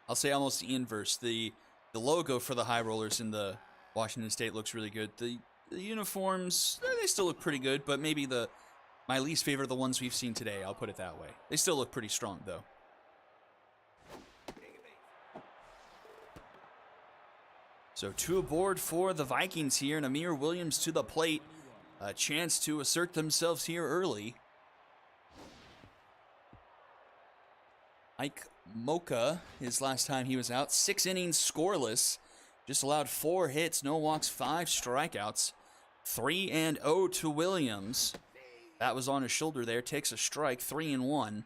I'll say almost the inverse. The logo for the High Rollers in the Washington State looks really good. The uniforms, they still look pretty good, but maybe my least favorite are the ones we've seen today. I'll put it that way. They still look pretty strong, though. So 2 aboard for the Vikings here, and Amir Williams to the plate. A chance to assert themselves here early. Mike Mocha, his last time he was out, 6 innings scoreless. Just allowed 4 hits, no walks, 5 strikeouts. 3-0 to Williams. That was on his shoulder there, takes a strike, 3-1.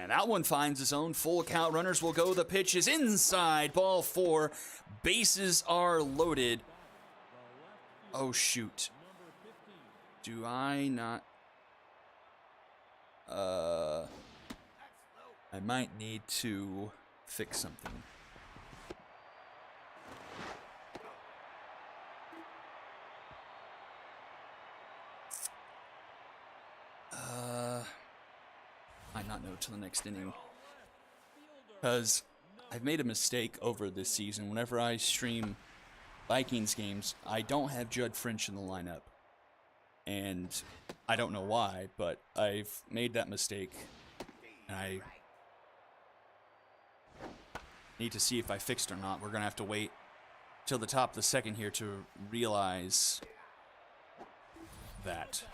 And that one finds his own. Full count, runners will go. The pitch is inside, ball 4. Bases are loaded. Oh, shoot. Do I not? I might need to fix something. Might not know till the next inning. Because I've made a mistake over this season. Whenever I stream Vikings games, I don't have Judd French in the lineup. And I don't know why, but I've made that mistake. And I need to see if I fixed or not. We're going to have to wait till the top of the second here to realize that.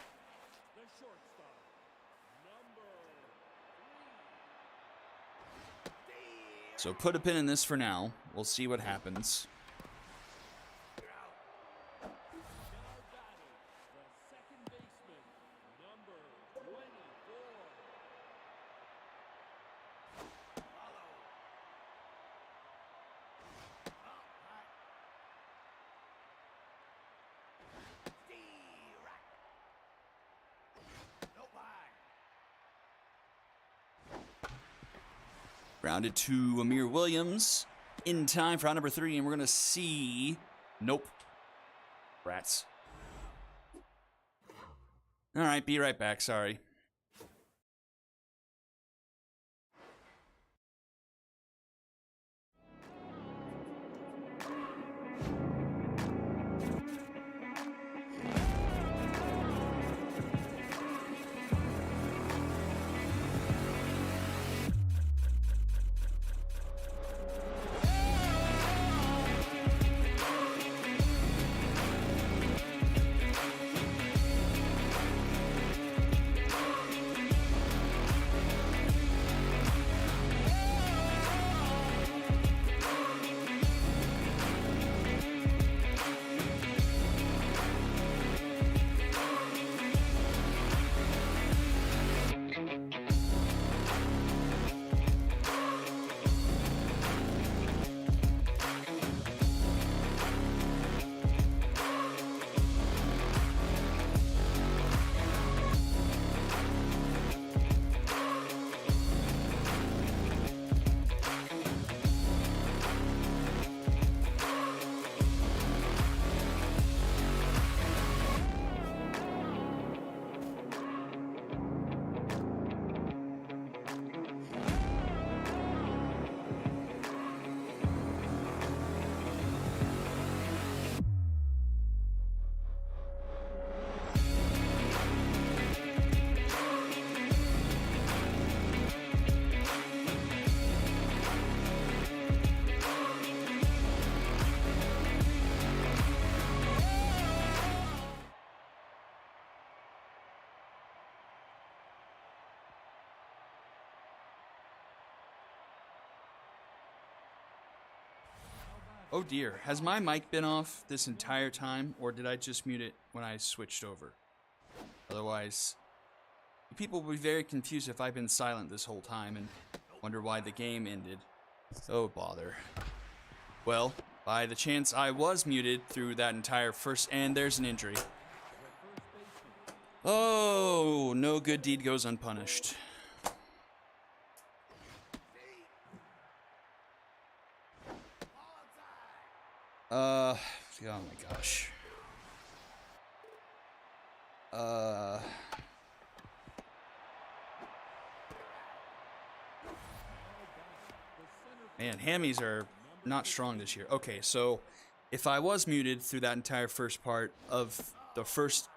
So put a pin in this for now. We'll see what happens. Grounded to Amir Williams in time for out number 3, and we're going to see... Nope. Rats. All right, be right back. Sorry. Oh dear, has my mic been off this entire time, or did I just mute it when I switched over? Otherwise, people will be very confused if I've been silent this whole time and wonder why the game ended. Oh bother. Well, by the chance I was muted through that entire first, and there's an injury. Oh, no good deed goes unpunished. Oh my gosh. Man, hammies are not strong this year. Okay, so if I was muted through that entire first part of the first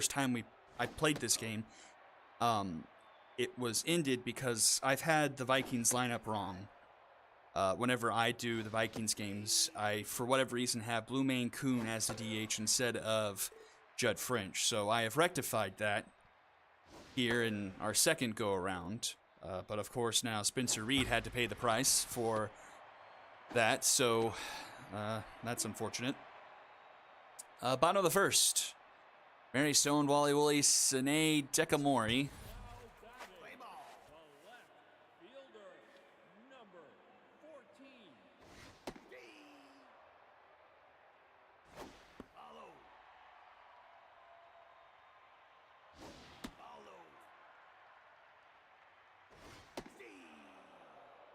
time I played this game, it was ended because I've had the Vikings lineup wrong. Whenever I do the Vikings games, I, for whatever reason, have Blue Maine Coon as the DH instead of Judd French. So I have rectified that here in our second go-around. But of course now Spencer Reed had to pay the price for that, so that's unfortunate. Bottom of the first. Mary Stone, Wally Woolley, Sine Dekamori.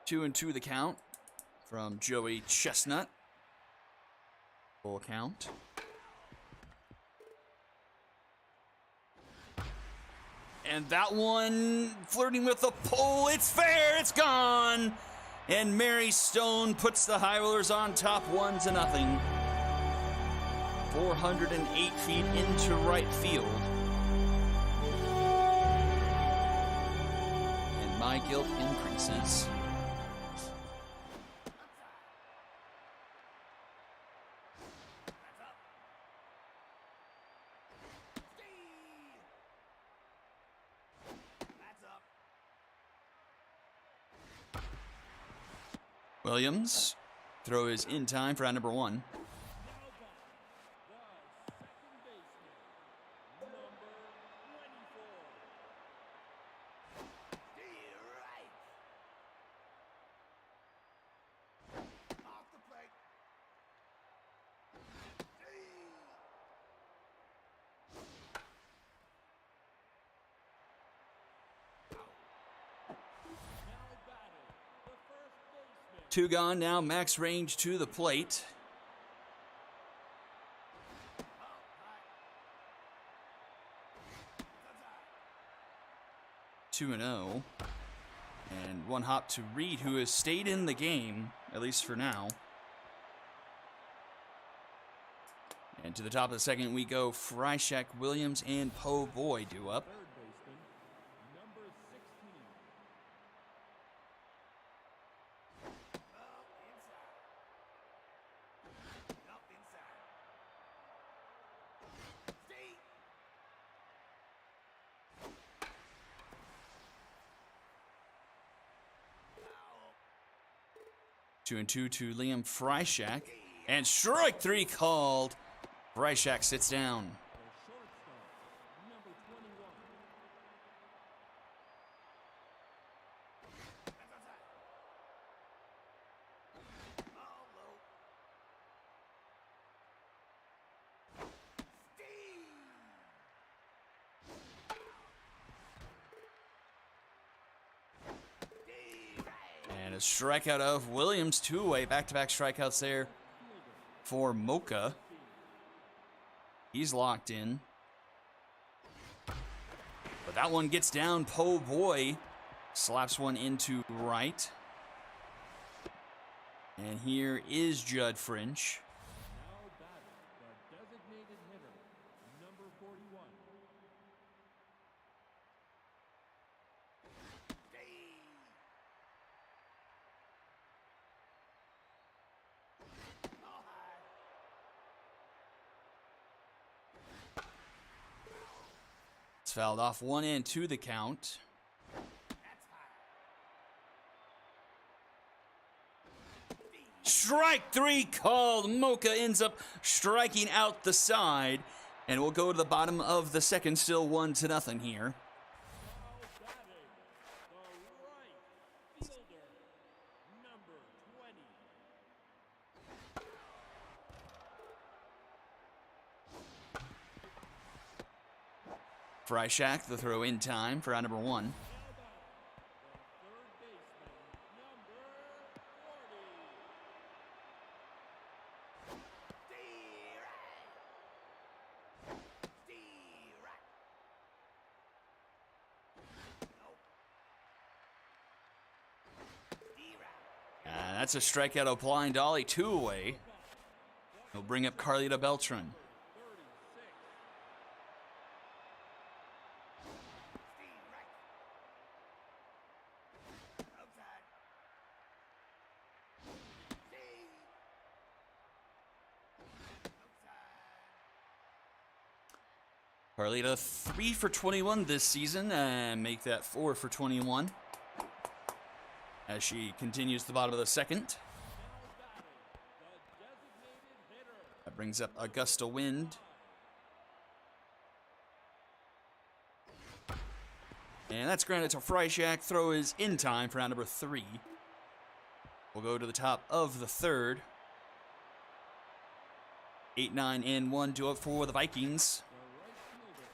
Two and two the count from Joey Chestnut. Full count. And that one flirting with the pole. It's fair. It's gone. And Mary Stone puts the High Rollers on top 1-0. 408 feet into right field. And my guilt increases. Williams, throw is in time for out number one. Two gone now, max range to the plate. Two and 0. And one hop to Reed, who has stayed in the game, at least for now. And to the top of the second we go. Freishak, Williams, and Po Boy do up. Two and two to Liam Freishak. And strike three called. Freishak sits down. And a strikeout of Williams, two-way, back-to-back strikeouts there for Mocha. He's locked in. But that one gets down. Po Boy slaps one into right. And here is Judd French. Now batting, the designated hitter, number 41. It's fouled off 1-2 the count. strike three called. Mocha ends up striking out the side. And we'll go to the bottom of the second, still 1-0 here. Now batting, the right fielder, number 20. Freishak, the throw in time for out number 1. Now batting, the third baseman, number 40. That's a strikeout of blind ollie, 2 away. He'll bring up Carlita Beltran. 36. Carlita 3 for 21 this season, and make that 4 for 21 as she continues the bottom of the second. Now batting, the designated hitter, That brings up Augusta Wind. And that's granted to Freishak. Throw is in time for round number 3. We'll go to the top of the third. 8, 9, and 1 do it for the Vikings. the right fielder,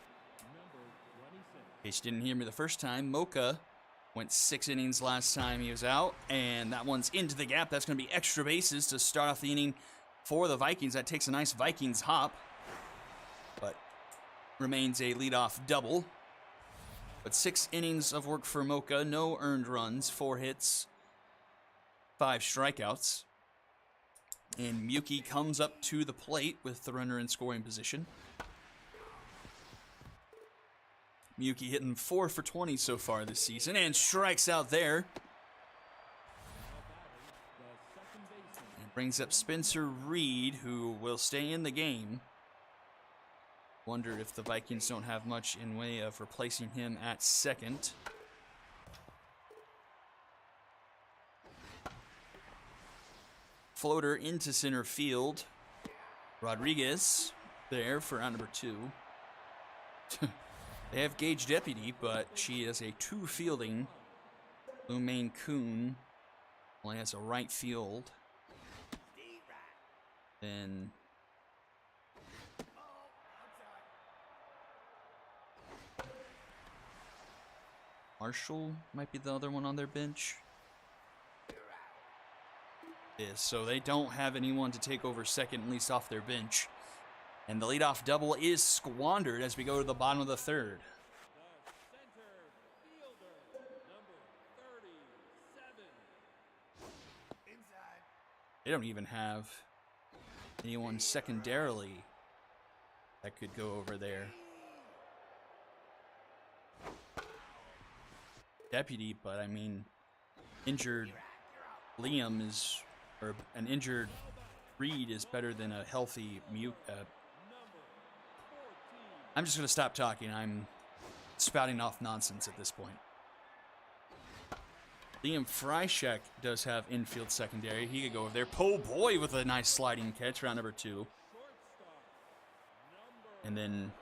number 26. In case you didn't hear me the first time, Mocha went 6 innings last time he was out, and that one's into the gap. That's going to be extra bases to start off the inning for the Vikings. That takes a nice Vikings hop, but remains a leadoff double. But 6 innings of work for Mocha, no earned runs, 4 hits, 5 strikeouts. And Miyuki comes up to the plate with the runner in scoring position. Miyuki hitting 4 for 20 so far this season and strikes out there. Now batting, the second baseman, And brings up Spencer Reed, who will stay in the game. Wonder if the Vikings don't have much in way of replacing him at second. Floater into center field. Rodriguez there for round number 2. They have Gage Deputy, but she is a 2 fielding. Lumaine Kuhn only has a right field. Then Marshall might be the other one on their bench. Is so they don't have anyone to take over second, at least off their bench. And the leadoff double is squandered as we go to the bottom of the third. the center fielder, number 37. They don't even have anyone secondarily that could go over there. Deputy, but I mean, injured Liam is, or an injured Reed is better than a healthy mute. I'm just going to stop talking. I'm spouting off nonsense at this point. Liam Freishak does have infield secondary. He could go over there. Po Boy with a nice sliding catch, round number 2. Shortstop, number And then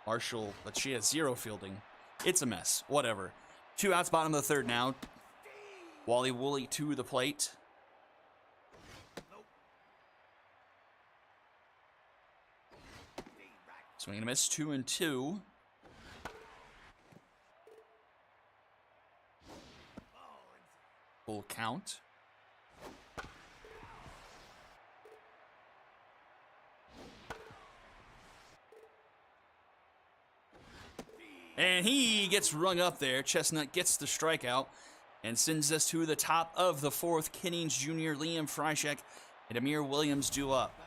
Marshall, but she has 0 fielding. It's a mess. Whatever. 2 outs, bottom of the third now. Wally Woolley to the plate. Swing and a miss, 2-2. Full count. And he gets rung up there. Chestnut gets the strikeout and sends us to the top of the fourth. Kinnings Jr., Liam Freishak, and Amir Williams due up. the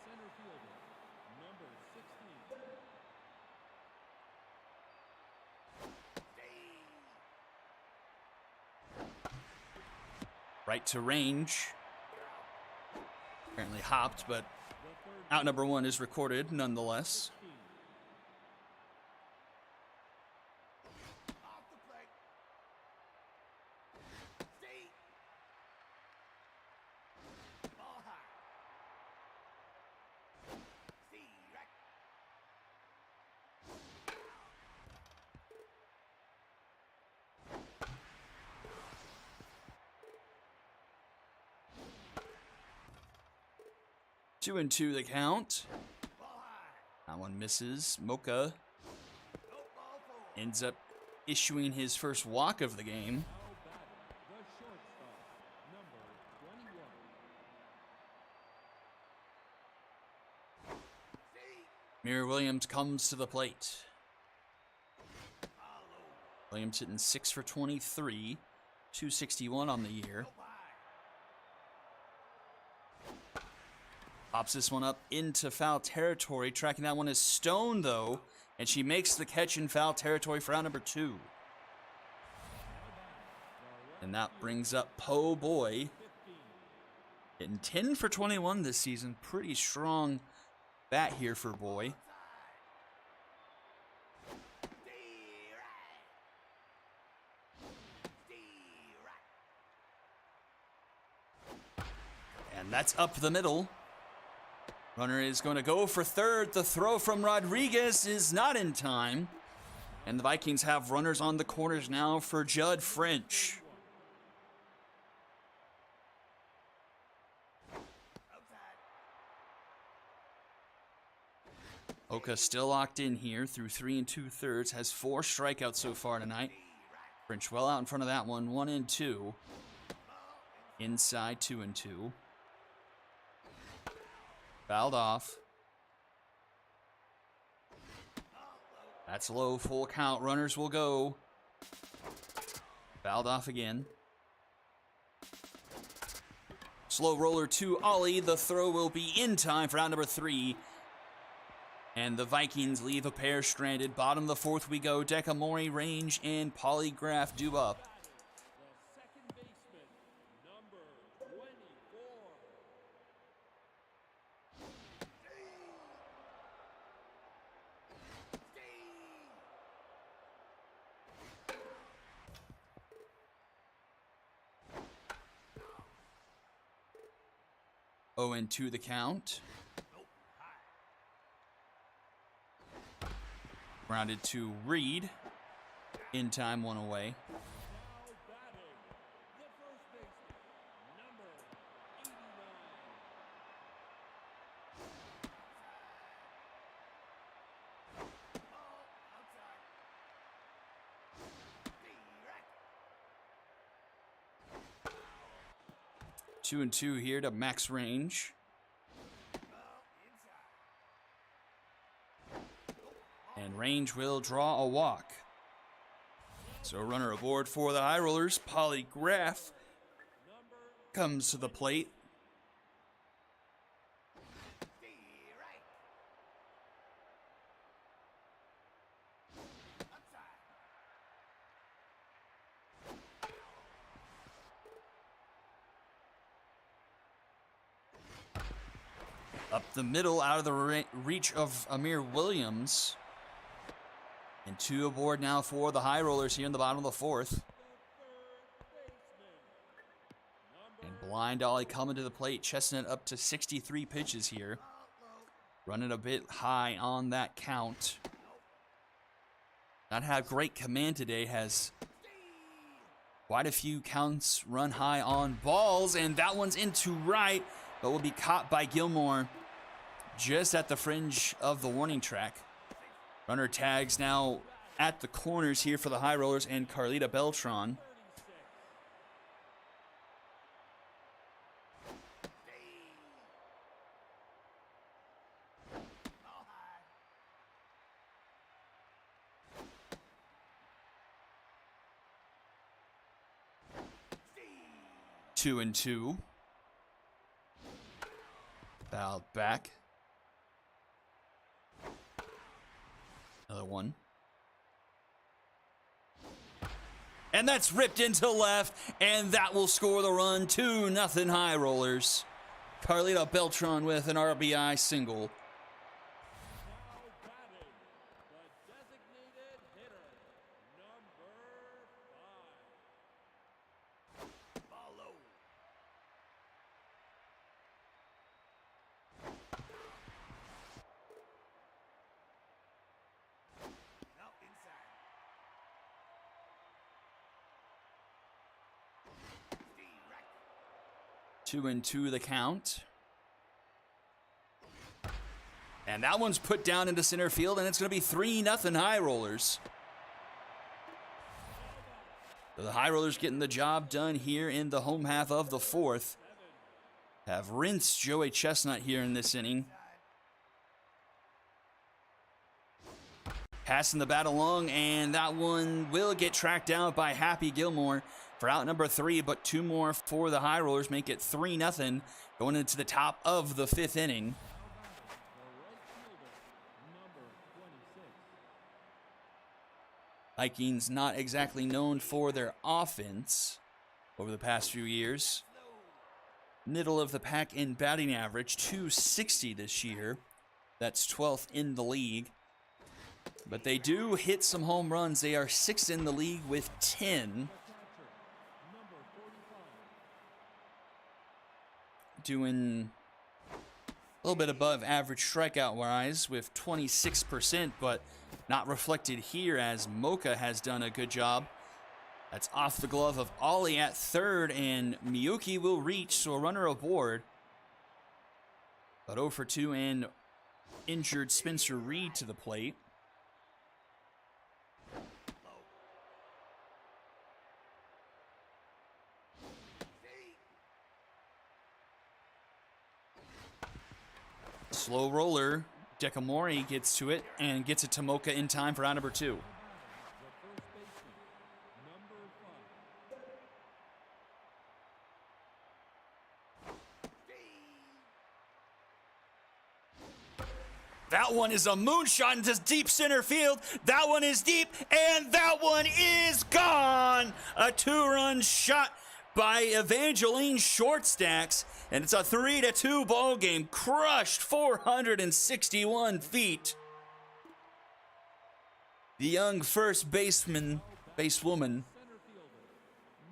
center fielder, number 16. Right to range. Apparently hopped, but The third out number 1 is recorded nonetheless. 15. 2-2 the count. That one misses. Mocha ends up issuing his first walk of the game. The shortstop, number 21. Amir Williams comes to the plate. Williams hitting 6 for 23, 261 on the year. Pops this one up into foul territory. Tracking that one is Stone, though, and she makes the catch in foul territory for out number 2. And that brings up Po Boy, hitting 10 for 21 this season. Pretty strong bat here for Boy. And that's up the middle. Runner is going to go for third. The throw from Rodriguez is not in time. And the Vikings have runners on the corners now for Judd French. Oka still locked in here through 3 2/3. Has 4 strikeouts so far tonight. French well out in front of that one. 1-2. Inside 2-2. Fouled off. That's low, full count. Runners will go. Fouled off again. Slow roller to Ollie. The throw will be in time for out number 3. And the Vikings leave a pair stranded. Bottom of the 4th we go. Dekamori, Range, and Polygraph due up. The second baseman, number 24. Oh, and 2 the count. Grounded to Reed. In time, 1 away. Now batting, the first baseman, number 89. Two and two here to Max Range. And Range will draw a walk. So runner aboard for the High Rollers. Polygraph comes to the plate. Up the middle, out of the reach of Amir Williams. And 2 aboard now for the High Rollers here in the bottom of the 4th. And Blind Ollie coming to the plate, chestnut up to 63 pitches here. Running a bit high on that count. Not had great command today, has quite a few counts run high on balls, and that one's into right, but will be caught by Gilmore just at the fringe of the warning track. Runner tags now at the corners here for the High Rollers and Carlita Beltran. Two and two. Fouled back. Another one. And that's ripped into left, and that will score the run. 2-0 High Rollers. Carlita Beltran with an RBI single. Now batting, the designated hitter, number 5. Follow. Now inside. 2-2 the count. And that one's put down into center field, and it's going to be 3-0 High Rollers. So the High Rollers getting the job done here in the home half of the fourth. Have rinsed Joey Chestnut here in this inning. Passing the bat along, and that one will get tracked down by Happy Gilmore for out number 3, but 2 more for the High Rollers make it 3-0 going into the top of the 5th inning. Vikings not exactly known for their offense over the past few years. Middle of the pack in batting average, .260 this year. That's 12th in the league. But they do hit some home runs. They are 6th in the league with 10. Doing a little bit above average strikeout-wise with 26%, but not reflected here as Mocha has done a good job. That's off the glove of Ollie at third, and Miyuki will reach, so a runner aboard. But 0 for 2 and injured Spencer Reed to the plate. Slow roller. Dekamori gets to it and gets it to Mocha in time for out number 2. That one is a moonshot into deep center field. That one is deep, and that one is gone. A 2-run shot by Evangeline Shortstacks, and it's a 3-2 ball game. Crushed 461 feet. The young first basewoman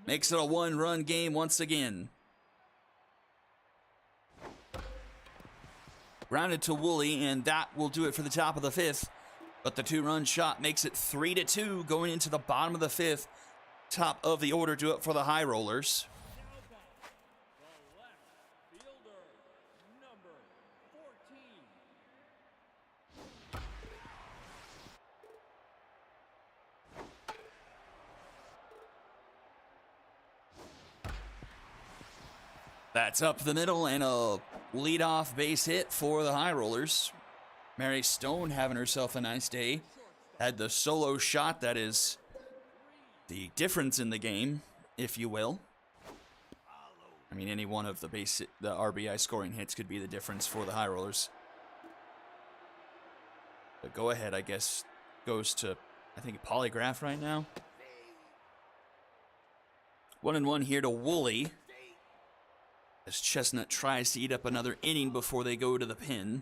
makes it a 1-run game once again. Grounded to Woolley, and that will do it for the top of the 5th. But the 2-run shot makes it 3-2 going into the bottom of the 5th. Top of the order do it for the High Rollers. That's up the middle and a leadoff base hit for the High Rollers. Mary Stone having herself a nice day. Had the solo shot that is the difference in the game, if you will. I mean, any one of the RBI scoring hits could be the difference for the High Rollers. The go ahead, I guess, goes to, I think, Polygraph right now. 1-1 here to Woolley, as Chestnut tries to eat up another inning before they go to the pin.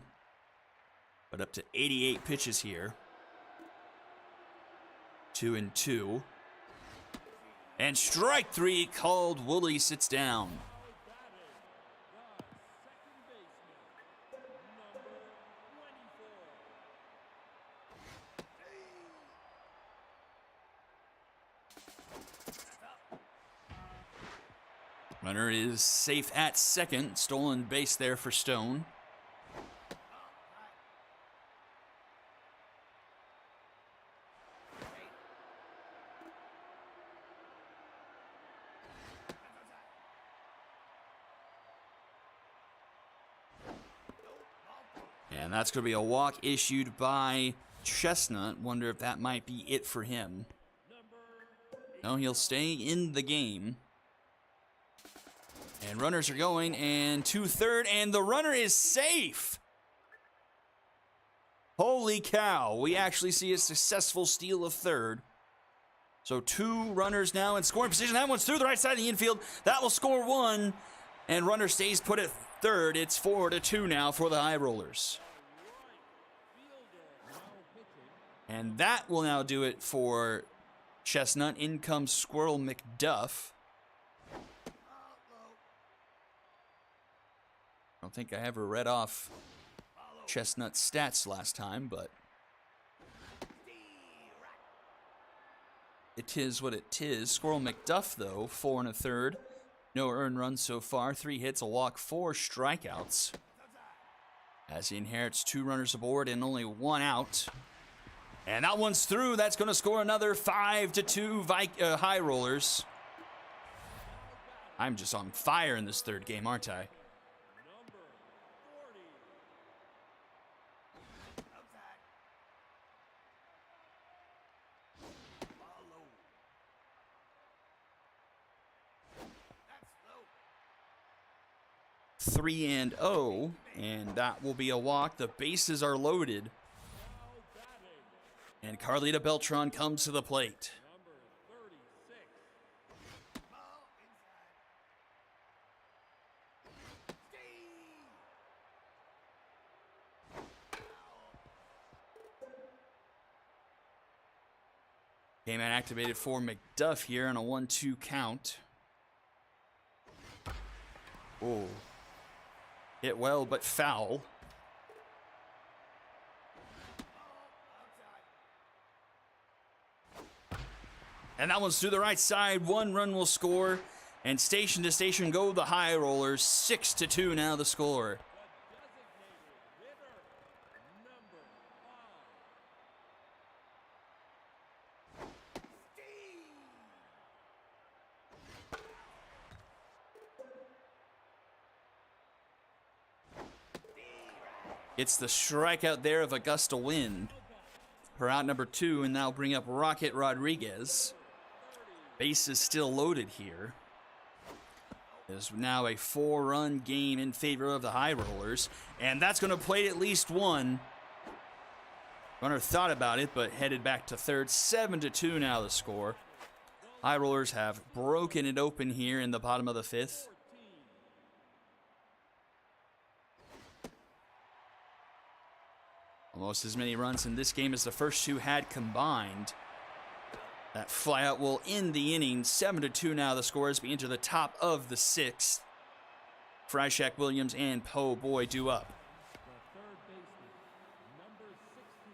But up to 88 pitches here. 2-2. And strike 3 called. Woolley sits down. Runner is safe at second. Stolen base there for Stone. And that's going to be a walk issued by Chestnut. Wonder if that might be it for him. No, he'll stay in the game. And runners are going, and to third, and the runner is safe. Holy cow, we actually see a successful steal of third. So 2 runners now in scoring position. That one's through the right side of the infield. That will score 1, and runner stays put at third. It's 4-2 now for the High Rollers. And that will now do it for Chestnut. In comes Squirrel McDuff. I don't think I ever read off Chestnut's stats last time, but it is what it is. Squirrel McDuff, though, 4 1/3. No earned runs so far. 3 hits, a walk, 4 strikeouts. as he inherits 2 runners aboard and only 1 out. And that one's through. That's going to score another 5-2 High Rollers. I'm just on fire in this 3rd game, aren't I? Number 40. 3-0, and that will be a walk. The bases are loaded. And Carlita Beltran comes to the plate. Number 36. 'Came out activated for McDuff here on a 1-2 count. Oh. Hit well, but foul. And that one's through the right side. 1 run will score. And station to station go the High Rollers. 6-2 now the score. The designated hitter. Number 5. It's the strikeout there of Augusta Wind for out number 2, and now bring up Rocket Rodriguez. Base is still loaded here. There's now a 4-run game in favor of the High Rollers, and that's going to plate at least 1. Runner thought about it, but headed back to 3rd. 7-2 now the score. High Rollers have broken it open here in the bottom of the 5th. Almost as many runs in this game as the first 2 had combined. That flyout will end the inning. 7-2 now the score as we enter the top of the 6th. Freishak, Williams, and Po Boy due up. The 3rd baseman. Number 16.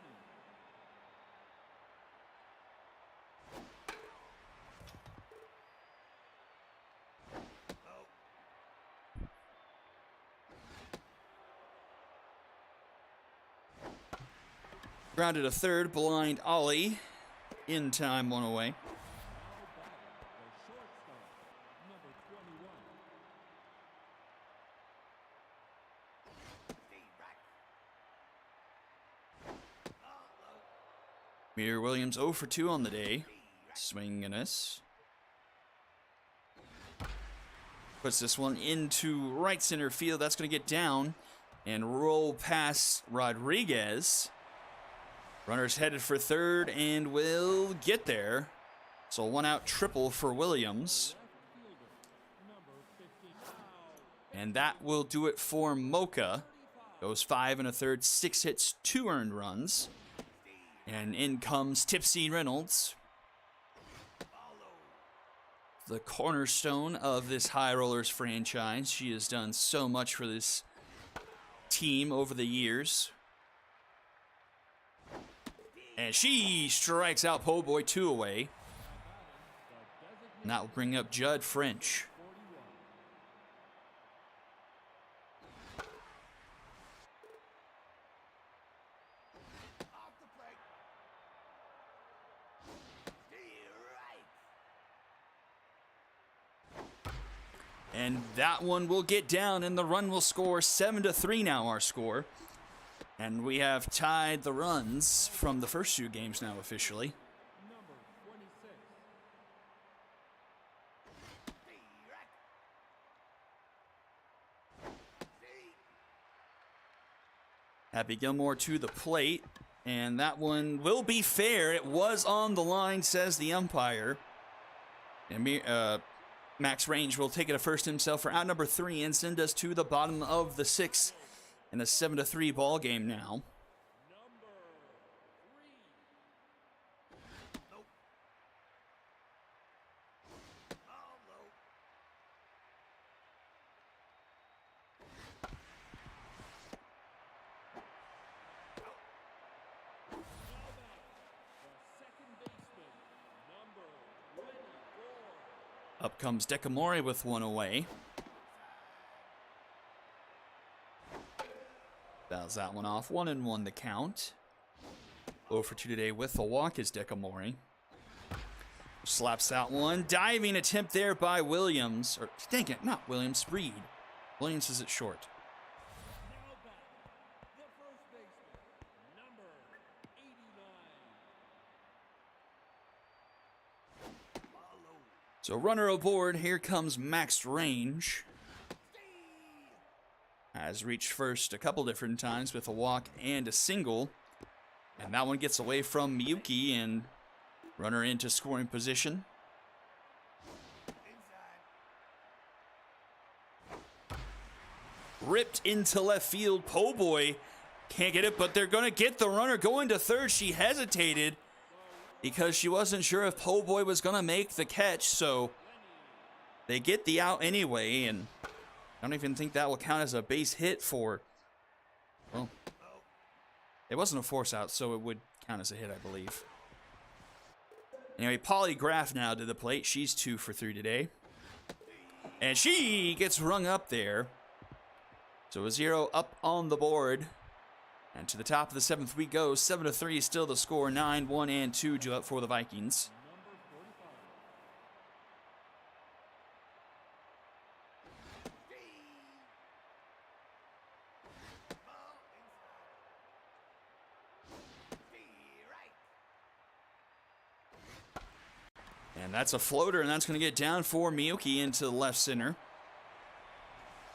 Grounded to 3rd, blind Ollie. In time, 1 away. Now batting, the shortstop. Number 21. Mir Williams 0 for 2 on the day. Swing and miss. Puts this one into right center field. That's going to get down and roll past Rodriguez. Runner's headed for 3rd and will get there. So 1 out triple for Williams. Number 50. And that will do it for Mocha. Goes 5 1/3, 6 hits, 2 earned runs. And in comes Tipsy Reynolds, the cornerstone of this High Rollers franchise. She has done so much for this team over the years. And she strikes out Po Boy 2 away. And that will bring up Judd French. 41. And that one will get down, and the run will score. 7-3 now our score. And we have tied the runs from the first 2 games now officially. Number 26. Happy Gilmore to the plate. And that one will be fair. It was on the line, says the umpire. And Max Range will take it to first himself for out number 3 and send us to the bottom of the 6th in a 7-3 ball game now. Number 3. The second baseman. Number 24. Up comes Decamore with 1 away. Fouls that one off. 1-1 the count. 0 for 2 today with the walk is Dekamori. Slaps that one. Diving attempt there by Williams. Or, dang it, not Williams. Reed. Williams is it short. Now back, the first baseman, number 89. So runner aboard. Here comes Max Range. Has reached first a couple different times with a walk and a single. And that one gets away from Miyuki and runner into scoring position. Ripped into left field. Po' Boy can't get it, but they're going to get the runner going to third. She hesitated because she wasn't sure if Po' Boy was going to make the catch. So they get the out anyway, and I don't even think that will count as a base hit for, well, it wasn't a force out, so it would count as a hit, I believe. Anyway, Polly Graff now to the plate. She's 2 for 3 today. And she gets rung up there. So a 0 up on the board. And to the top of the 7th we go. 7-3 is still the score. 9, 1, and 2 due up for the Vikings. And that's a floater, and that's going to get down for Miyuki into the left center.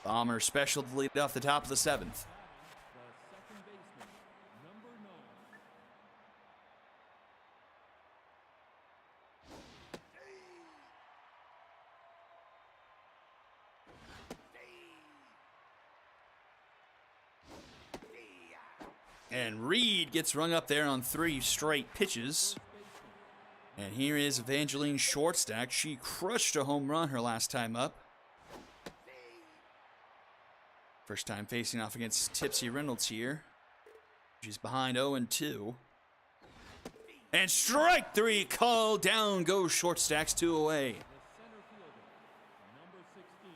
Bomber special to lead off the top of the 7th. The second baseman, number 9. And Reed gets rung up there on 3 straight pitches. And here is Evangeline Shortstack. She crushed a home run her last time up. First time facing off against Tipsy Reynolds here. She's behind 0-2. And strike 3 called down. Goes Shortstacks 2 away. The center fielder, number 16.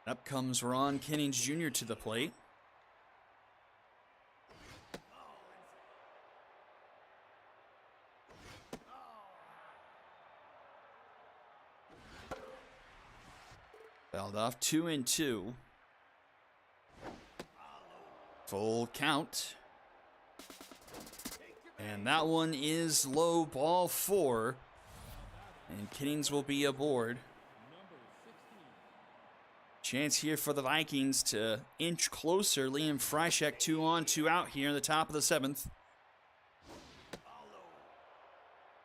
Up comes Ron Kennings Jr. to the plate. Fouled off 2-2. Full count. And that one is low, ball 4. And Kennings will be aboard. Number 16. Chance here for the Vikings to inch closer. Liam Freishek 2 on, 2 out here in the top of the 7th.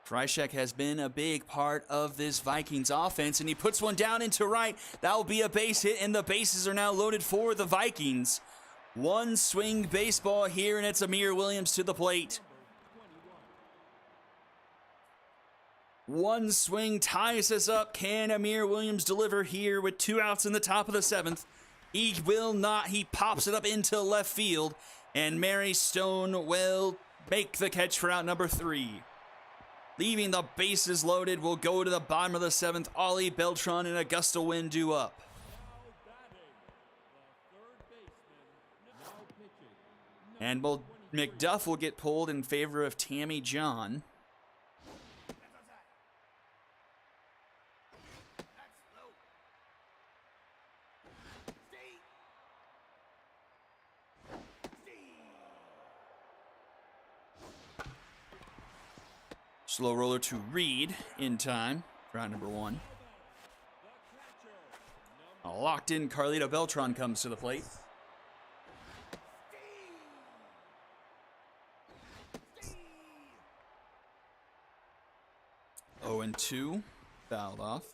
Freishek has been a big part of this Vikings offense, and he puts one down into right. That will be a base hit, and the bases are now loaded for the Vikings. One swing baseball here, and it's Amir Williams to the plate. One swing ties us up. Can Amir Williams deliver here with 2 outs in the top of the 7th? He will not. He pops it up into left field, and Mary Stone will make the catch for out number 3. Leaving the bases loaded, we'll go to the bottom of the 7th. Ollie Beltran and Augusta Wynn due up. Now batting, the third baseman, now pitching. And McDuff will get pulled in favor of Tammy John. Slow roller to Reed in time for out number 1. A locked in Carlito Beltran comes to the plate. Oh, and 2, fouled off.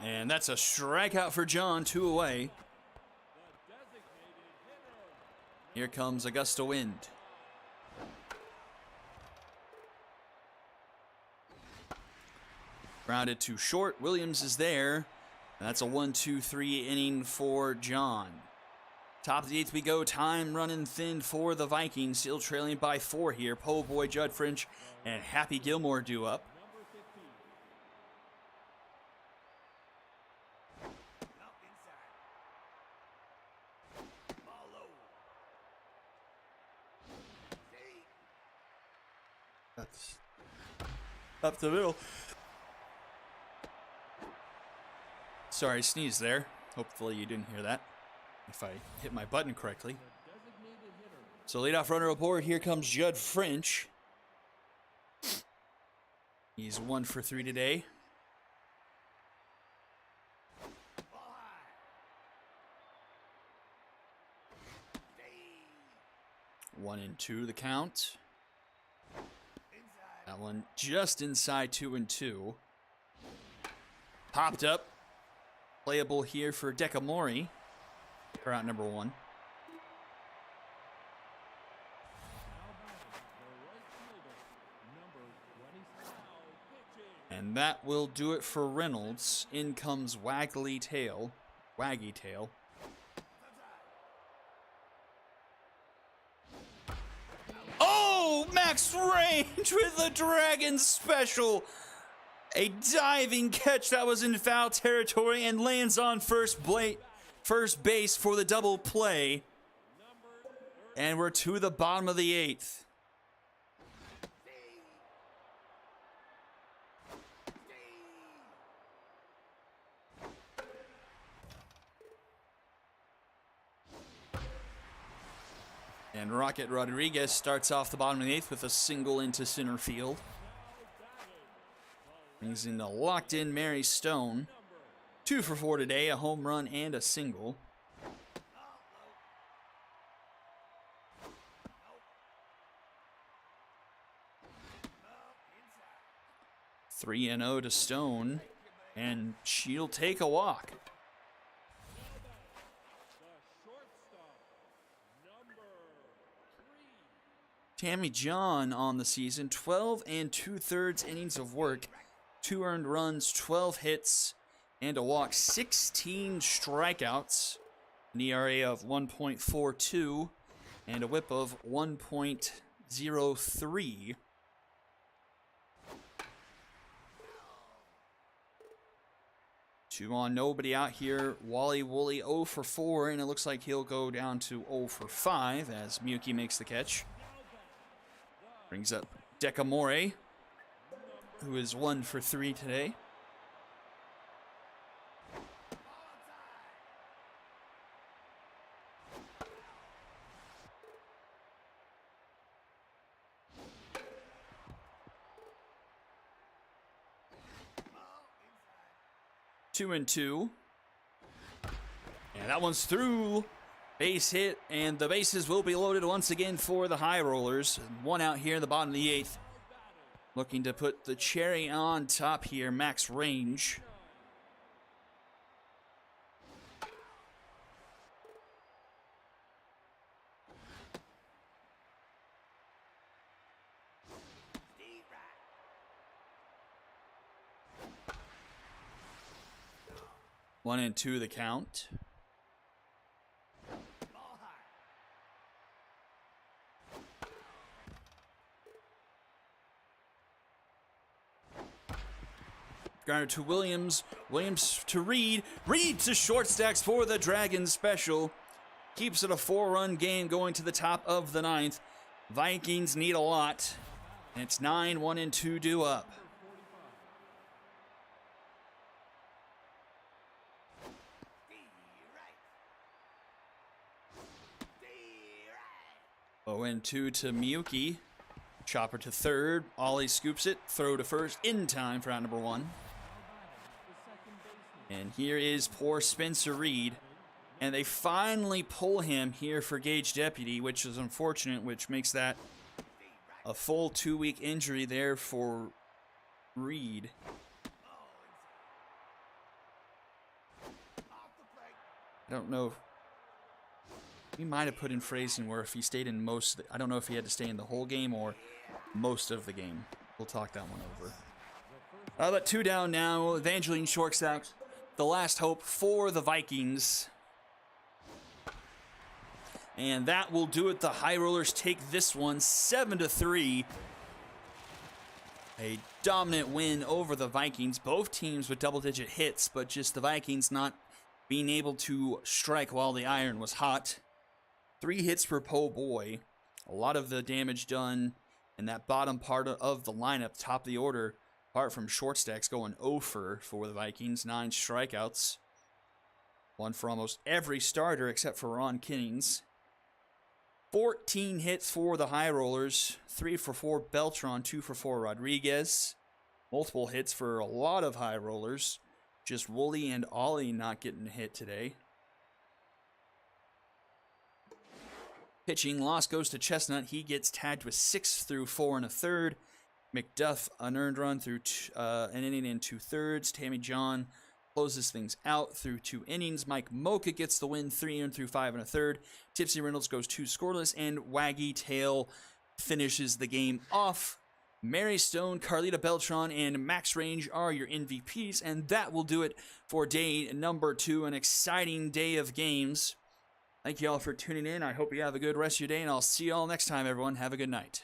And that's a strikeout for John, 2 away. Here comes Augusta Wind. Grounded to short. Williams is there. That's a 1-2-3 inning for John. Top of the 8th we go. Time running thin for the Vikings. Still trailing by 4 here. Po' Boy, Judd French, and Happy Gilmore due up. Up the middle. Sorry, sneeze there. Hopefully you didn't hear that. If I hit my button correctly. So leadoff runner aboard. Here comes Judd French. He's 1 for 3 today. One and 2 the count. That one just inside 2-2. Popped up. Playable here for Decamori. For out number 1. And that will do it for Reynolds. In comes Waggy Tail. Oh, max range with the Dragon Special. A diving catch that was in foul territory and lands on first base for the double play. And we're to the bottom of the 8th. And Rocket Rodriguez starts off the bottom of the 8th with a single into center field. Brings in the locked-in Mary Stone. 2 for 4 today, a home run and a single. Three and 0 to Stone, and she'll take a walk. Tammy John on the season, 12 2/3 innings of work, 2 earned runs, 12 hits, and a walk, 16 strikeouts, an ERA of 1.42, and a whip of 1.03. Two on, nobody out here. Wally Woolley 0 for 4, and it looks like he'll go down to 0 for 5 as Miyuki makes the catch. Brings up Decamori, who is 1 for 3 today. Two and 2. And that one's through. Base hit, and the bases will be loaded once again for the High Rollers. 1 out here in the bottom of the 8th. Looking to put the cherry on top here, max range. One and 2 the count. Garner to Williams. Williams to Reed. Reed to short stacks for the Dragon Special. Keeps it a 4-run game going to the top of the 9th. Vikings need a lot. And it's 9, 1 and 2 due up. Oh, and 2 to Miyuki. Chopper to third. Ollie scoops it. Throw to first in time for out number 1. And here is poor Spencer Reed. And they finally pull him here for Gage Deputy, which is unfortunate, which makes that a full 2-week injury there for Reed. I don't know. We might have put in phrasing where if he stayed in most, I don't know if he had to stay in the whole game or most of the game. We'll talk that one over. But 2 down now. Evangeline shortstop. The last hope for the Vikings. And that will do it. The High Rollers take this one 7-3. A dominant win over the Vikings. Both teams with double-digit hits, but just the Vikings not being able to strike while the iron was hot. 3 hits per po' boy. A lot of the damage done in that bottom part of the lineup, top of the order. Apart from short stacks going over for the Vikings, 9 strikeouts. One for almost every starter except for Ron Kinnings. 14 hits for the High Rollers. 3 for 4 Beltran, 2 for 4 Rodriguez. Multiple hits for a lot of High Rollers. Just Wooly and Ollie not getting a hit today. Pitching loss goes to Chestnut. He gets tagged with 6 through 4 1/3. McDuff, an earned run through an inning and 2/3. Tammy John closes things out through 2 innings. Mike Mocha gets the win, 3 through 5 1/3. Tipsy Reynolds goes 2 scoreless, and Waggy Tail finishes the game off. Mary Stone, Carlita Beltran, and Max Range are your MVPs, and that will do it for day number 2, an exciting day of games. Thank you all for tuning in. I hope you have a good rest of your day, and I'll see you all next time, everyone. Have a good night.